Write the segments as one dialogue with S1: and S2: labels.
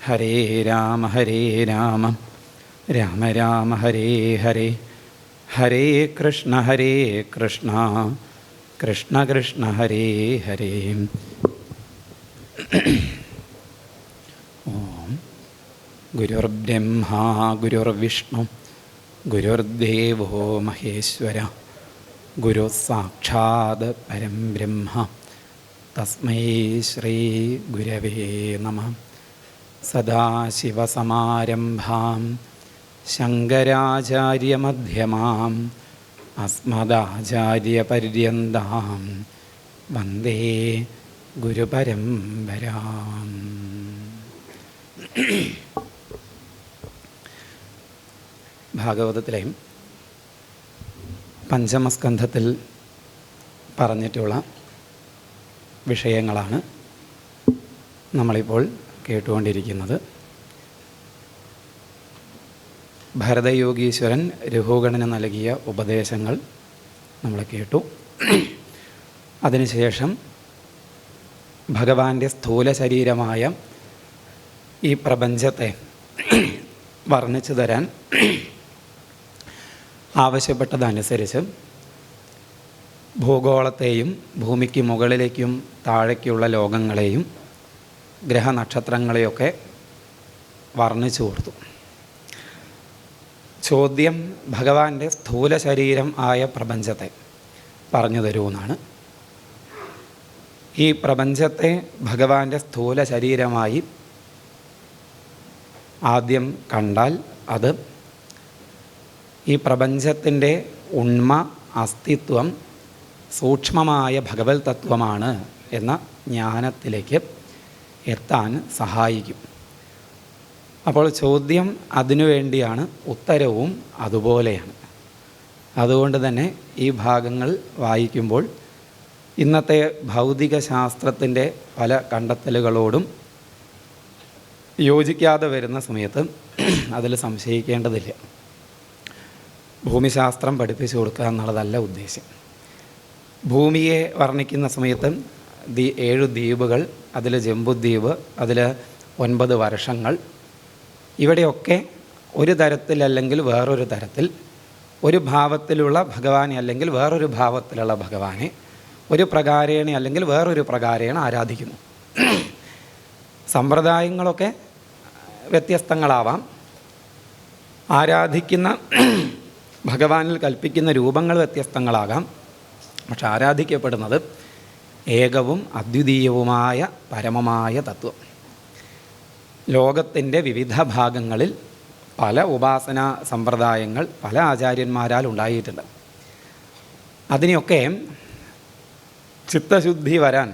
S1: ഹരേ രാമ രാമ രാമ ഹരേ ഹരേ, ഹരേ കൃഷ്ണ കൃഷ്ണ കൃഷ്ണ ഹരേ ഹരേ. ഓം ഗുരുർബ്രഹ്മാ ഗുരുർവിഷ്ണു ഗുരുർദേവോ മഹേശ്വര, ഗുരു സാക്ഷാത് പരം ബ്രഹ്മ തസ്മൈ ശ്രീ ഗുരവേ നമഃ. സദാശിവസമാരംഭാം ശങ്കരാചാര്യമധ്യമാം അസ്മദാചാര്യപര്യന്താം വന്ദേ ഗുരുപരമ്പരാം. ഭാഗവതത്തിലെ പഞ്ചമസ്കന്ധത്തിൽ പറഞ്ഞിട്ടുള്ള വിഷയങ്ങളാണ് നമ്മളിപ്പോൾ കേട്ടുകൊണ്ടിരിക്കുന്നത്. ഭരതയോഗീശ്വരൻ രഘുഗണന് നൽകിയ ഉപദേശങ്ങൾ നമ്മൾ കേട്ടു. അതിനുശേഷം ഭഗവാന്റെ സ്ഥൂല ശരീരമായ ഈ പ്രപഞ്ചത്തെ വർണ്ണിച്ചു തരാൻ ആവശ്യപ്പെട്ടതനുസരിച്ച് ഭൂഗോളത്തെയും ഭൂമിക്ക് മുകളിലേക്കും താഴേക്കുള്ള ലോകങ്ങളെയും ഗ്രഹനക്ഷത്രങ്ങളെയൊക്കെ വർണ്ണിച്ചു കൊടുത്തു. ചോദ്യം ഭഗവാന്റെ സ്ഥൂല ശരീരം ആയ പ്രപഞ്ചത്തെ പറഞ്ഞു തരുമെന്നാണ്. ഈ പ്രപഞ്ചത്തെ ഭഗവാന്റെ സ്ഥൂല ശരീരമായി ആദ്യം കണ്ടാൽ അത് ഈ പ്രപഞ്ചത്തിൻ്റെ ഉണ്മ, അസ്തിത്വം സൂക്ഷ്മമായ ഭഗവത് തത്വമാണ് എന്ന ജ്ഞാനത്തിലേക്ക് എത്താൻ സഹായിക്കും. അപ്പോൾ ചോദ്യം അതിനുവേണ്ടിയാണ്, ഉത്തരവും അതുപോലെയാണ്. അതുകൊണ്ട് തന്നെ ഈ ഭാഗങ്ങൾ വായിക്കുമ്പോൾ ഇന്നത്തെ ഭൗതിക ശാസ്ത്രത്തിൻ്റെ പല കണ്ടെത്തലുകളോടും യോജിക്കാതെ വരുന്ന സമയത്ത് അതിൽ സംശയിക്കേണ്ടതില്ല. ഭൂമിശാസ്ത്രം പഠിപ്പിച്ചു കൊടുക്കുക എന്നുള്ളതല്ല ഉദ്ദേശം. ഭൂമിയെ വർണ്ണിക്കുന്ന സമയത്ത് 7 ദ്വീപുകൾ, അതിൽ ജംബുദ്വീപ്, അതിൽ 9 വർഷങ്ങൾ, ഇവിടെയൊക്കെ ഒരു തരത്തിലല്ലെങ്കിൽ വേറൊരു തരത്തിൽ, ഒരു ഭാവത്തിലുള്ള ഭഗവാനെ അല്ലെങ്കിൽ വേറൊരു ഭാവത്തിലുള്ള ഭഗവാനെ, ഒരു പ്രകാരേണ അല്ലെങ്കിൽ വേറൊരു പ്രകാരേണ ആരാധിക്കുന്നു. സമ്പ്രദായങ്ങളൊക്കെ വ്യത്യസ്തങ്ങളാവാം, ആരാധിക്കുന്ന ഭഗവാനിൽ കൽപ്പിക്കുന്ന രൂപങ്ങൾ വ്യത്യസ്തങ്ങളാകാം. പക്ഷെ ആരാധിക്കപ്പെടുന്നത് ഏകവും അദ്വിതീയവുമായ പരമമായ തത്വം. ലോകത്തിൻ്റെ വിവിധ ഭാഗങ്ങളിൽ പല ഉപാസനാ സമ്പ്രദായങ്ങൾ പല ആചാര്യന്മാരാൽ ഉണ്ടായിട്ടുണ്ട്. അതിനെയൊക്കെ ചിത്തശുദ്ധി വരാൻ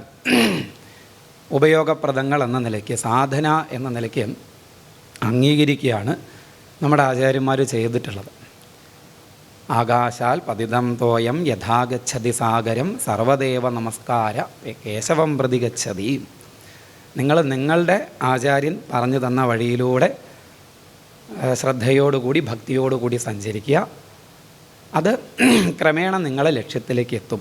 S1: ഉപയോഗപ്രദങ്ങൾ എന്ന നിലയ്ക്ക്, സാധന എന്ന നിലയ്ക്ക് അംഗീകരിക്കുകയാണ് നമ്മുടെ ആചാര്യന്മാർ ചെയ്തിട്ടുള്ളത്. ആകാശാൽ പതിതം തോയം യഥാഗച്ഛതി സാഗരം സർവദേവ നമസ്കാര കേശവം പ്രതി ഗച്ഛതി. നിങ്ങൾ നിങ്ങളുടെ ആചാര്യൻ പറഞ്ഞു തന്ന വഴിയിലൂടെ ശ്രദ്ധയോടുകൂടി ഭക്തിയോടുകൂടി സഞ്ചരിക്കുക. അത് ക്രമേണ നിങ്ങളെ ലക്ഷ്യത്തിലേക്ക് എത്തും.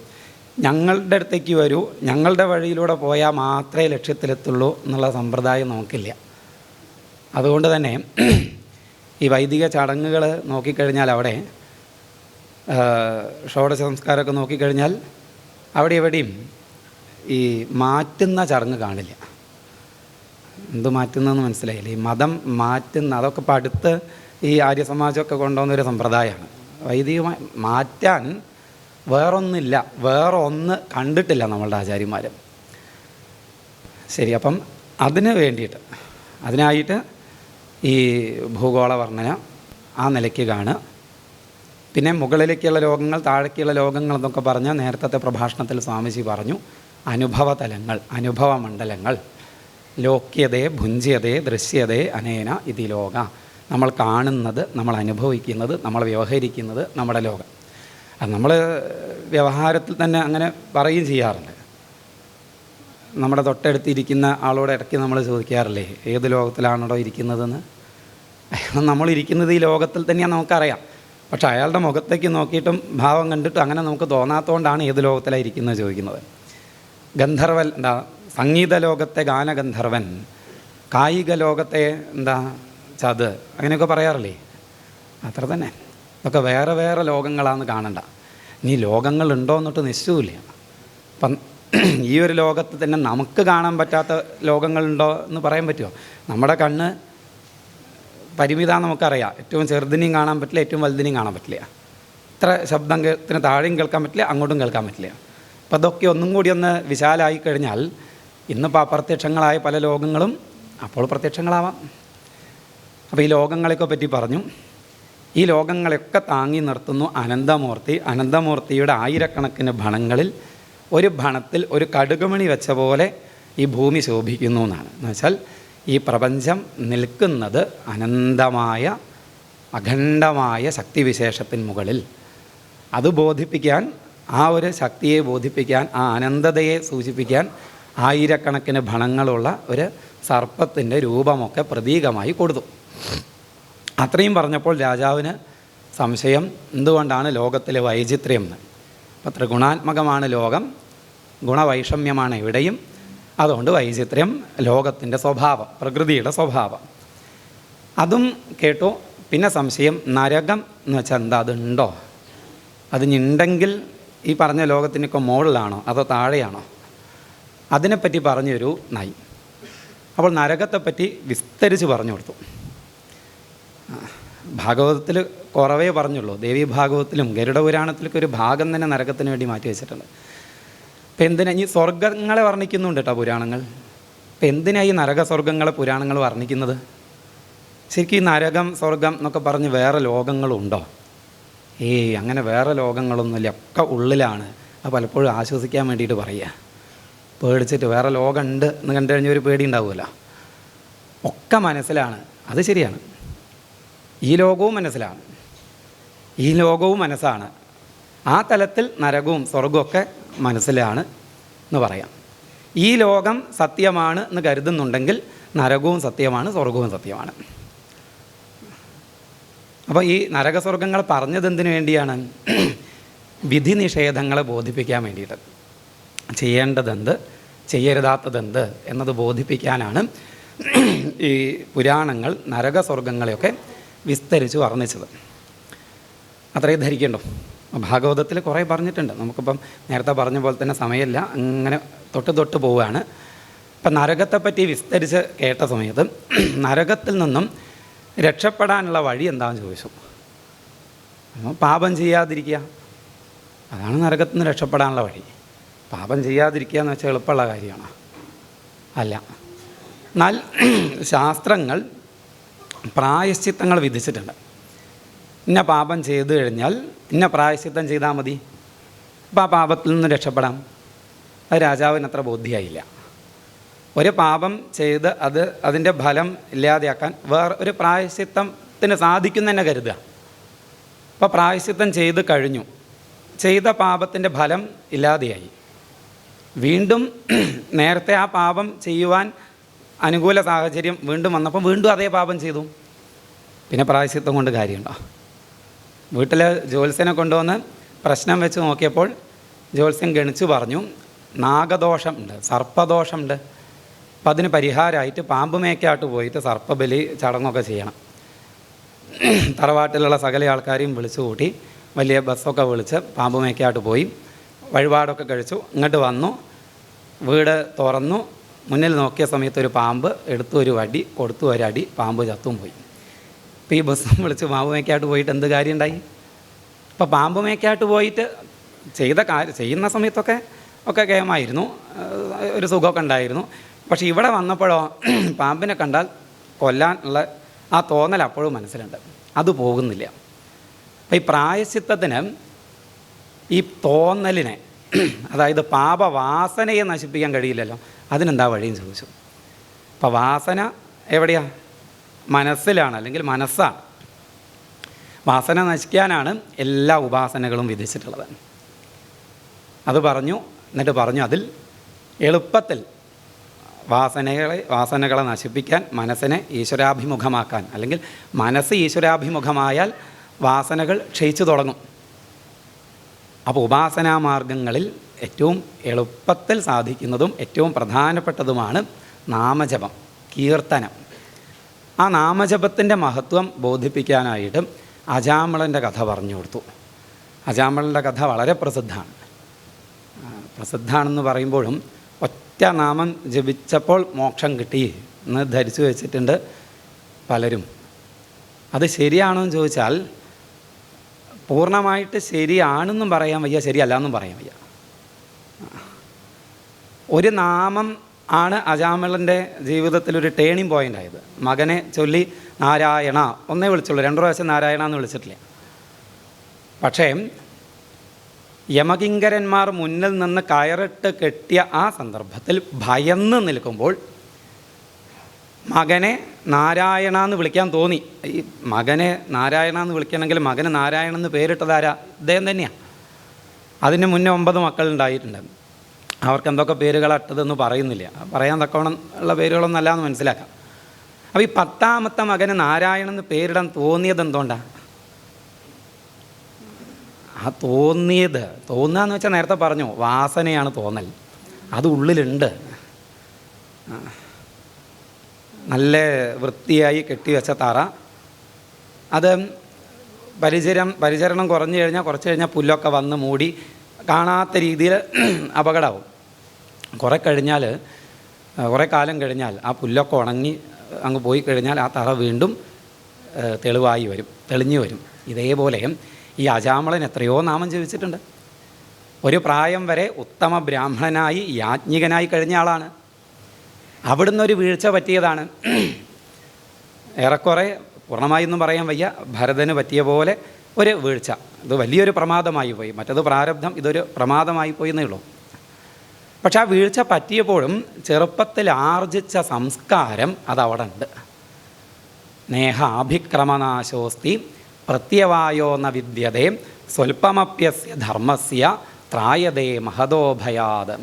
S1: ഞങ്ങളുടെ അടുത്തേക്ക് വരൂ, ഞങ്ങളുടെ വഴിയിലൂടെ പോയാൽ മാത്രമേ ലക്ഷ്യത്തിലെത്തുള്ളൂ എന്നുള്ള സമ്പ്രദായം നമുക്കില്ല. അതുകൊണ്ട് തന്നെ ഈ വൈദിക ചടങ്ങുകൾ നോക്കിക്കഴിഞ്ഞാൽ, അവിടെ ഷോഡശ സംസ്കാരമൊക്കെ നോക്കിക്കഴിഞ്ഞാൽ അവിടെ എവിടെയും ഈ മാറ്റുന്ന ചടങ്ങ് കാണില്ല. എന്ത് മാറ്റുന്നതെന്ന് മനസ്സിലായില്ല. ഈ മതം മാറ്റുന്ന, അതൊക്കെ ഇപ്പോൾ അടുത്ത് ഈ ആര്യസമാജമൊക്കെ കൊണ്ടുവന്നൊരു സമ്പ്രദായമാണ്. വൈദികമായി മാറ്റാൻ വേറൊന്നില്ല, വേറെ ഒന്ന് കണ്ടിട്ടില്ല നമ്മളുടെ ആചാര്യന്മാർ. ശരി, അപ്പം അതിന് വേണ്ടിയിട്ട്, അതിനായിട്ട് ഈ ഭൂഗോള വർണ്ണന ആ നിലയ്ക്ക് കാണുക. പിന്നെ മുകളിലേക്കുള്ള ലോകങ്ങൾ, താഴേക്കുള്ള ലോകങ്ങൾ എന്നൊക്കെ പറഞ്ഞാൽ നേരത്തെ പ്രഭാഷണത്തിൽ സ്വാമിജി പറഞ്ഞു, അനുഭവ തലങ്ങൾ, അനുഭവ മണ്ഡലങ്ങൾ. ലോക്യതേ ഭുഞ്ച്യതേ ദൃശ്യതേ അനേന ഇതി ലോക. നമ്മൾ കാണുന്നത്, നമ്മൾ അനുഭവിക്കുന്നത്, നമ്മൾ വ്യവഹരിക്കുന്നത് നമ്മുടെ ലോകം. അത് നമ്മൾ വ്യവഹാരത്തിൽ തന്നെ അങ്ങനെ പറയുകയും ചെയ്യാറുണ്ട്. നമ്മുടെ തൊട്ടടുത്തിരിക്കുന്ന ആളോട് ഇടയ്ക്ക് നമ്മൾ ചോദിക്കാറില്ലേ, ഏത് ലോകത്തിലാണോ ഇരിക്കുന്നതെന്ന്. നമ്മളിരിക്കുന്നത് ഈ ലോകത്തിൽ തന്നെയാണ് നമുക്കറിയാം. പക്ഷെ അയാളുടെ മുഖത്തേക്ക് നോക്കിയിട്ടും ഭാവം കണ്ടിട്ടും അങ്ങനെ നമുക്ക് തോന്നാത്തതുകൊണ്ടാണ് ഏത് ലോകത്തിലാണ് ഇരിക്കുന്നത് ചോദിക്കുന്നത്. ഗന്ധർവൻ, സംഗീത ലോകത്തെ ഗാനഗന്ധർവൻ കായിക ലോകത്തെ എന്താ ചത് അങ്ങനെയൊക്കെ പറയാറില്ലേ, അത്ര തന്നെ. ഇതൊക്കെ വേറെ വേറെ ലോകങ്ങളാണെന്ന് കാണണ്ട. ഇനി ലോകങ്ങളുണ്ടോ എന്നിട്ട് നിശ്ചയമില്ല. അപ്പം ഈ ഒരു ലോകത്ത് തന്നെ നമുക്ക് കാണാൻ പറ്റാത്ത ലോകങ്ങളുണ്ടോ എന്ന് പറയാൻ പറ്റുമോ? നമ്മുടെ കണ്ണ് പരിമിതം നമുക്കറിയാം. ഏറ്റവും ചെറുതിനെയും കാണാൻ പറ്റില്ല, ഏറ്റവും വലുതിനെയും കാണാൻ പറ്റില്ല. ഇത്ര ശബ്ദത്തിന് താഴെയും കേൾക്കാൻ പറ്റില്ല, അങ്ങോട്ടും കേൾക്കാൻ പറ്റില്ല. അപ്പം അതൊക്കെ ഒന്നും കൂടി ഒന്ന് വിശാലമായി കഴിഞ്ഞാൽ ഇന്നിപ്പോൾ അപ്രത്യക്ഷങ്ങളായ പല ലോകങ്ങളും അപ്പോൾ പ്രത്യക്ഷങ്ങളാവാം. അപ്പോൾ ഈ ലോകങ്ങളെയൊക്കെ പറ്റി പറഞ്ഞു. ഈ ലോകങ്ങളെയൊക്കെ താങ്ങി നിർത്തുന്നു അനന്തമൂർത്തി. അനന്തമൂർത്തിയുടെ ആയിരക്കണക്കിന് ഭണങ്ങളിൽ ഒരു ഭണത്തിൽ ഒരു കടുകുമണി വെച്ച പോലെ ഈ ഭൂമി ശോഭിക്കുന്നു എന്നാണ്. എന്ന് വെച്ചാൽ ഈ പ്രപഞ്ചം നിൽക്കുന്നത് അനന്തമായ അഖണ്ഡമായ ശക്തിവിശേഷത്തിന് മുകളിൽ. അത് ബോധിപ്പിക്കാൻ, ആ ഒരു ശക്തിയെ ബോധിപ്പിക്കാൻ, ആ അനന്തതയെ സൂചിപ്പിക്കാൻ ആയിരക്കണക്കിന് ഭണങ്ങളുള്ള ഒരു സർപ്പത്തിൻ്റെ രൂപമൊക്കെ പ്രതീകമായി കൊടുത്തു. അത്രയും പറഞ്ഞപ്പോൾ രാജാവിന് സംശയം, എന്തുകൊണ്ടാണ് ലോകത്തിലെ വൈചിത്ര്യം എന്ന്. അപ്പോൾ ത്രിഗുണാത്മകമാണ് ലോകം, ഗുണവൈഷമ്യമാണ് ഇവിടെയും. അതുകൊണ്ട് വൈചിത്ര്യം ലോകത്തിൻ്റെ സ്വഭാവം, പ്രകൃതിയുടെ സ്വഭാവം. അതും കേട്ടു. പിന്നെ സംശയം, നരകം എന്ന് വെച്ചാൽ എന്താ, അതുണ്ടോ? അതിനുണ്ടെങ്കിൽ ഈ പറഞ്ഞ ലോകത്തിനൊക്കെ മുകളിലാണോ അതോ താഴെയാണോ? അതിനെപ്പറ്റി പറഞ്ഞൊരു നായി. അപ്പോൾ നരകത്തെപ്പറ്റി വിസ്തരിച്ച് പറഞ്ഞു കൊടുത്തു. ഭാഗവതത്തിൽ കുറവേ പറഞ്ഞുള്ളൂ. ദേവി ഭാഗവതത്തിലും ഗരുഡപുരാണത്തിലൊക്കെ ഒരു ഭാഗം തന്നെ നരകത്തിന് വേണ്ടി മാറ്റി വെച്ചിട്ടുണ്ട്. അപ്പം എന്തിനാ ഈ സ്വർഗങ്ങളെ വർണ്ണിക്കുന്നുണ്ട് കേട്ടോ പുരാണങ്ങൾ. അപ്പം എന്തിനാ ഈ നരക സ്വർഗങ്ങളെ പുരാണങ്ങൾ വർണ്ണിക്കുന്നത്? ശരിക്കും ഈ നരകം സ്വർഗം എന്നൊക്കെ പറഞ്ഞ് വേറെ ലോകങ്ങളുണ്ടോ? അങ്ങനെ വേറെ ലോകങ്ങളൊന്നുമില്ല, ഒക്കെ ഉള്ളിലാണ്. അത് പലപ്പോഴും ആശ്വസിക്കാൻ വേണ്ടിയിട്ട് പറയുക. പേടിച്ചിട്ട് വേറെ ലോകമുണ്ട് എന്ന് കണ്ടു കഴിഞ്ഞാൽ ഒരു പേടി ഉണ്ടാവുമല്ലോ. ഒക്കെ മനസ്സിലാണ്, അത് ശരിയാണ്. ഈ ലോകവും മനസ്സിലാണ്, ഈ ലോകവും മനസ്സാണ്. ആ തലത്തിൽ നരകവും സ്വർഗവും ഒക്കെ മനസ്സിലാണ് എന്ന് പറയാം. ഈ ലോകം സത്യമാണ് എന്ന് കരുതുന്നുണ്ടെങ്കിൽ നരകവും സത്യമാണ്, സ്വർഗവും സത്യമാണ്. അപ്പോൾ ഈ നരകസ്വർഗങ്ങൾ പറഞ്ഞത് എന്തിനു വേണ്ടിയാണ്? വിധി നിഷേധങ്ങളെ ബോധിപ്പിക്കാൻ വേണ്ടിയിട്ട്. ചെയ്യേണ്ടതെന്ത്, ചെയ്യരുതാത്തതെന്ത് എന്നത് ബോധിപ്പിക്കാനാണ് ഈ പുരാണങ്ങൾ നരകസ്വർഗങ്ങളെയൊക്കെ വിസ്തരിച്ച് വർണ്ണിച്ചത്. അത്രയും ധരിക്കണ്ടോ? ഭാഗവതത്തിൽ കുറേ പറഞ്ഞിട്ടുണ്ട്. നമുക്കിപ്പം നേരത്തെ പറഞ്ഞ പോലെ തന്നെ സമയമില്ല, അങ്ങനെ തൊട്ട് പോവുകയാണ്. അപ്പം നരകത്തെപ്പറ്റി വിസ്തരിച്ച് കേട്ട സമയത്ത് നരകത്തിൽ നിന്നും രക്ഷപ്പെടാനുള്ള വഴി എന്താണെന്ന് ചോദിച്ചു. പാപം ചെയ്യാതിരിക്കുക, അതാണ് നരകത്തിൽ നിന്ന് രക്ഷപ്പെടാനുള്ള വഴി. പാപം ചെയ്യാതിരിക്കുക എന്ന് വെച്ചാൽ എളുപ്പമുള്ള കാര്യമാണ്? അല്ല. എന്നാൽ ശാസ്ത്രങ്ങൾ പ്രായശ്ചിത്തങ്ങൾ വിധിച്ചിട്ടുണ്ട്. ഇന്ന പാപം ചെയ്തു കഴിഞ്ഞാൽ ഇന്ന പ്രായശ്ചിത്തം ചെയ്താൽ മതി, അപ്പോൾ ആ പാപത്തിൽ നിന്ന് രക്ഷപ്പെടാം. അത് രാജാവിന് അത്ര ബോധ്യമായില്ല. ഒരു പാപം ചെയ്ത് അതിൻ്റെ ഫലം ഇല്ലാതെയാക്കാൻ വേറെ ഒരു പ്രായശ്ചിത്തത്തിന് സാധിക്കും തന്നെ കരുതുക. അപ്പോൾ പ്രായശ്ചിത്തം ചെയ്ത് കഴിഞ്ഞു, ചെയ്ത പാപത്തിൻ്റെ ഫലം ഇല്ലാതെയായി. വീണ്ടും നേരത്തെ ആ പാപം ചെയ്യുവാൻ അനുകൂല സാഹചര്യം വീണ്ടും വന്നപ്പോൾ വീണ്ടും അതേ പാപം ചെയ്തു. പിന്നെ പ്രായശ്ചിത്തം കൊണ്ട് കാര്യമുണ്ടോ? വീട്ടിൽ ജ്യോത്സ്യനെ കൊണ്ടുവന്ന് പ്രശ്നം വെച്ച് നോക്കിയപ്പോൾ ജ്യോത്സ്യൻ ഗണിച്ചു പറഞ്ഞു, നാഗദോഷമുണ്ട്, സർപ്പദോഷമുണ്ട്. അപ്പം അതിന് പരിഹാരമായിട്ട് പാമ്പ് മേക്കാട്ട് പോയിട്ട് സർപ്പബലി ചടങ്ങൊക്കെ ചെയ്യണം. തറവാട്ടിലുള്ള സകല ആൾക്കാരെയും വിളിച്ചു കൂട്ടി വലിയ ബസ്സൊക്കെ വിളിച്ച് പാമ്പ് മേക്കാട്ട് പോയി വഴിപാടൊക്കെ കഴിച്ചു. ഇങ്ങോട്ട് വന്നു, വീട് തുറന്നു, മുന്നിൽ നോക്കിയ സമയത്ത് ഒരു പാമ്പ് എടുത്തു, ഒരു വടി കൊടുത്തു, ഒരടി, പാമ്പ് ചത്തും പോയി. ഇപ്പോൾ ഈ ബസ്സും വിളിച്ച് പാമ്പ് മേക്കാട്ട് പോയിട്ട് എന്ത് കാര്യം ഉണ്ടായി? ഇപ്പോൾ പാമ്പ് മേക്കാട്ട് പോയിട്ട് ചെയ്യുന്ന സമയത്തൊക്കെ കേമായിരുന്നു, ഒരു സുഖമൊക്കെ ഉണ്ടായിരുന്നു. പക്ഷേ ഇവിടെ വന്നപ്പോഴോ പാമ്പിനെ കണ്ടാൽ കൊല്ലാനുള്ള ആ തോന്നൽ അപ്പോഴും മനസ്സിലുണ്ട്, അത് പോകുന്നില്ല. അപ്പം ഈ പ്രായശ്ചിത്തത്തിന് ഈ തോന്നലിനെ, അതായത് പാപവാസനയെ നശിപ്പിക്കാൻ കഴിയില്ലല്ലോ, അതിനെന്താ വഴിയെന്ന് ചോദിച്ചു. അപ്പോൾ വാസന എവിടെയാണ്? മനസ്സിലാണ്, അല്ലെങ്കിൽ മനസ്സാണ്. വാസന നശിക്കാനാണ് എല്ലാ ഉപാസനകളും വിധിച്ചിട്ടുള്ളത്. അത് പറഞ്ഞു. എന്നിട്ട് പറഞ്ഞു, അതിൽ എളുപ്പത്തിൽ വാസനകളെ നശിപ്പിക്കാൻ, മനസ്സിനെ ഈശ്വരാഭിമുഖമാക്കാൻ, അല്ലെങ്കിൽ മനസ്സ് ഈശ്വരാഭിമുഖമായാൽ വാസനകൾ ക്ഷയിച്ചു തുടങ്ങും. അപ്പോൾ ഉപാസനാമാർഗങ്ങളിൽ ഏറ്റവും എളുപ്പത്തിൽ സാധിക്കുന്നതും ഏറ്റവും പ്രധാനപ്പെട്ടതുമാണ് നാമജപം. കീർത്തനം. ആ നാമജപത്തിൻ്റെ മഹത്വം ബോധിപ്പിക്കാനായിട്ട് അജാമിളൻ്റെ കഥ പറഞ്ഞു കൊടുത്തു. അജാമിളൻ്റെ കഥ വളരെ പ്രസിദ്ധമാണെന്ന് പറയുമ്പോഴും ഒറ്റ നാമം ജപിച്ചപ്പോൾ മോക്ഷം കിട്ടി എന്ന് ധരിച്ചു വെച്ചിട്ടുണ്ട് പലരും. അത് ശരിയാണോ എന്ന് ചോദിച്ചാൽ പൂർണ്ണമായിട്ട് ശരിയാണെന്നും പറയാൻ വയ്യ, ശരിയല്ല എന്നും പറയാൻ വയ്യ. ഒരു നാമം ആണ് അജാമിളൻ്റെ ജീവിതത്തിലൊരു ടേണിംഗ് പോയിൻ്റ് ആയത്. മകനെ ചൊല്ലി നാരായണ ഒന്നേ വിളിച്ചുള്ളൂ, 2 പ്രാവശ്യം നാരായണ എന്ന് വിളിച്ചിട്ടില്ല. പക്ഷേ യമകിങ്കരന്മാർ മുന്നിൽ നിന്ന് കയറിട്ട് കെട്ടിയ ആ സന്ദർഭത്തിൽ ഭയന്ന് നിൽക്കുമ്പോൾ മകനെ നാരായണ എന്ന് വിളിക്കാൻ തോന്നി. ഈ മകനെ നാരായണ എന്ന് വിളിക്കണമെങ്കിൽ മകന് നാരായണ എന്ന് പേരിട്ടതാരാ? ഇദ്ദേഹം തന്നെയാണ്. അതിന് മുന്നേ 9 മക്കളുണ്ടായിട്ടുണ്ട്. അവർക്ക് എന്തൊക്കെ പേരുകളട്ടതെന്ന് പറയുന്നില്ല, പറയാൻ തക്കവണ്ണം ഉള്ള പേരുകളൊന്നും അല്ല എന്ന് മനസ്സിലാക്കാം. അപ്പോൾ ഈ 10ാമത്തെ മകന് നാരായണൻ എന്ന് പേരിടാൻ തോന്നിയത് എന്തുകൊണ്ടാണ്? ആ തോന്നുക എന്ന് വെച്ചാൽ നേരത്തെ പറഞ്ഞു, വാസനയാണ് തോന്നൽ. അത് ഉള്ളിലുണ്ട്. നല്ല വൃത്തിയായി കെട്ടിവെച്ച തറ, അത് പരിചരണം കുറഞ്ഞു കഴിഞ്ഞാൽ കുറച്ച് കഴിഞ്ഞാൽ പുല്ലൊക്കെ വന്ന് മൂടി കാണാത്ത രീതിയിൽ അപകടമാവും. കുറേ കാലം കഴിഞ്ഞാൽ ആ പുല്ലൊക്കെ ഉണങ്ങി അങ്ങ് പോയി കഴിഞ്ഞാൽ ആ തറ വീണ്ടും തെളിഞ്ഞു വരും. ഇതേപോലെ ഈ അജാമിളൻ എത്രയോ നാമം ജപിച്ചിട്ടുണ്ട്. ഒരു പ്രായം വരെ ഉത്തമ ബ്രാഹ്മണനായി യാജ്ഞികനായി കഴിഞ്ഞ ആളാണ്. അവിടുന്ന് ഒരു വീഴ്ച പറ്റിയതാണ്. ഏറെക്കുറെ പൂർണ്ണമായൊന്നും പറയാൻ വയ്യ, ഭരതന് പറ്റിയ പോലെ ഒരു വീഴ്ച. ഇത് വലിയൊരു പ്രമാദമായി പോയി. മറ്റത് പ്രാരബ്ധം, ഇതൊരു പ്രമാദമായി പോയി എന്നേ ഉള്ളൂ. പക്ഷെ ആ വീഴ്ച പറ്റിയപ്പോഴും ചെറുപ്പത്തിൽ ആർജിച്ച സംസ്കാരം അതവിടെ ഉണ്ട്. നേഹാഭിക്രമനാശോസ്തി പ്രത്യവായോ ന വിദ്യതേ സ്വൽപ്പമപ്യസ്യ ധർമ്മസ്യ ത്രായതേ മഹതോ ഭയാത്.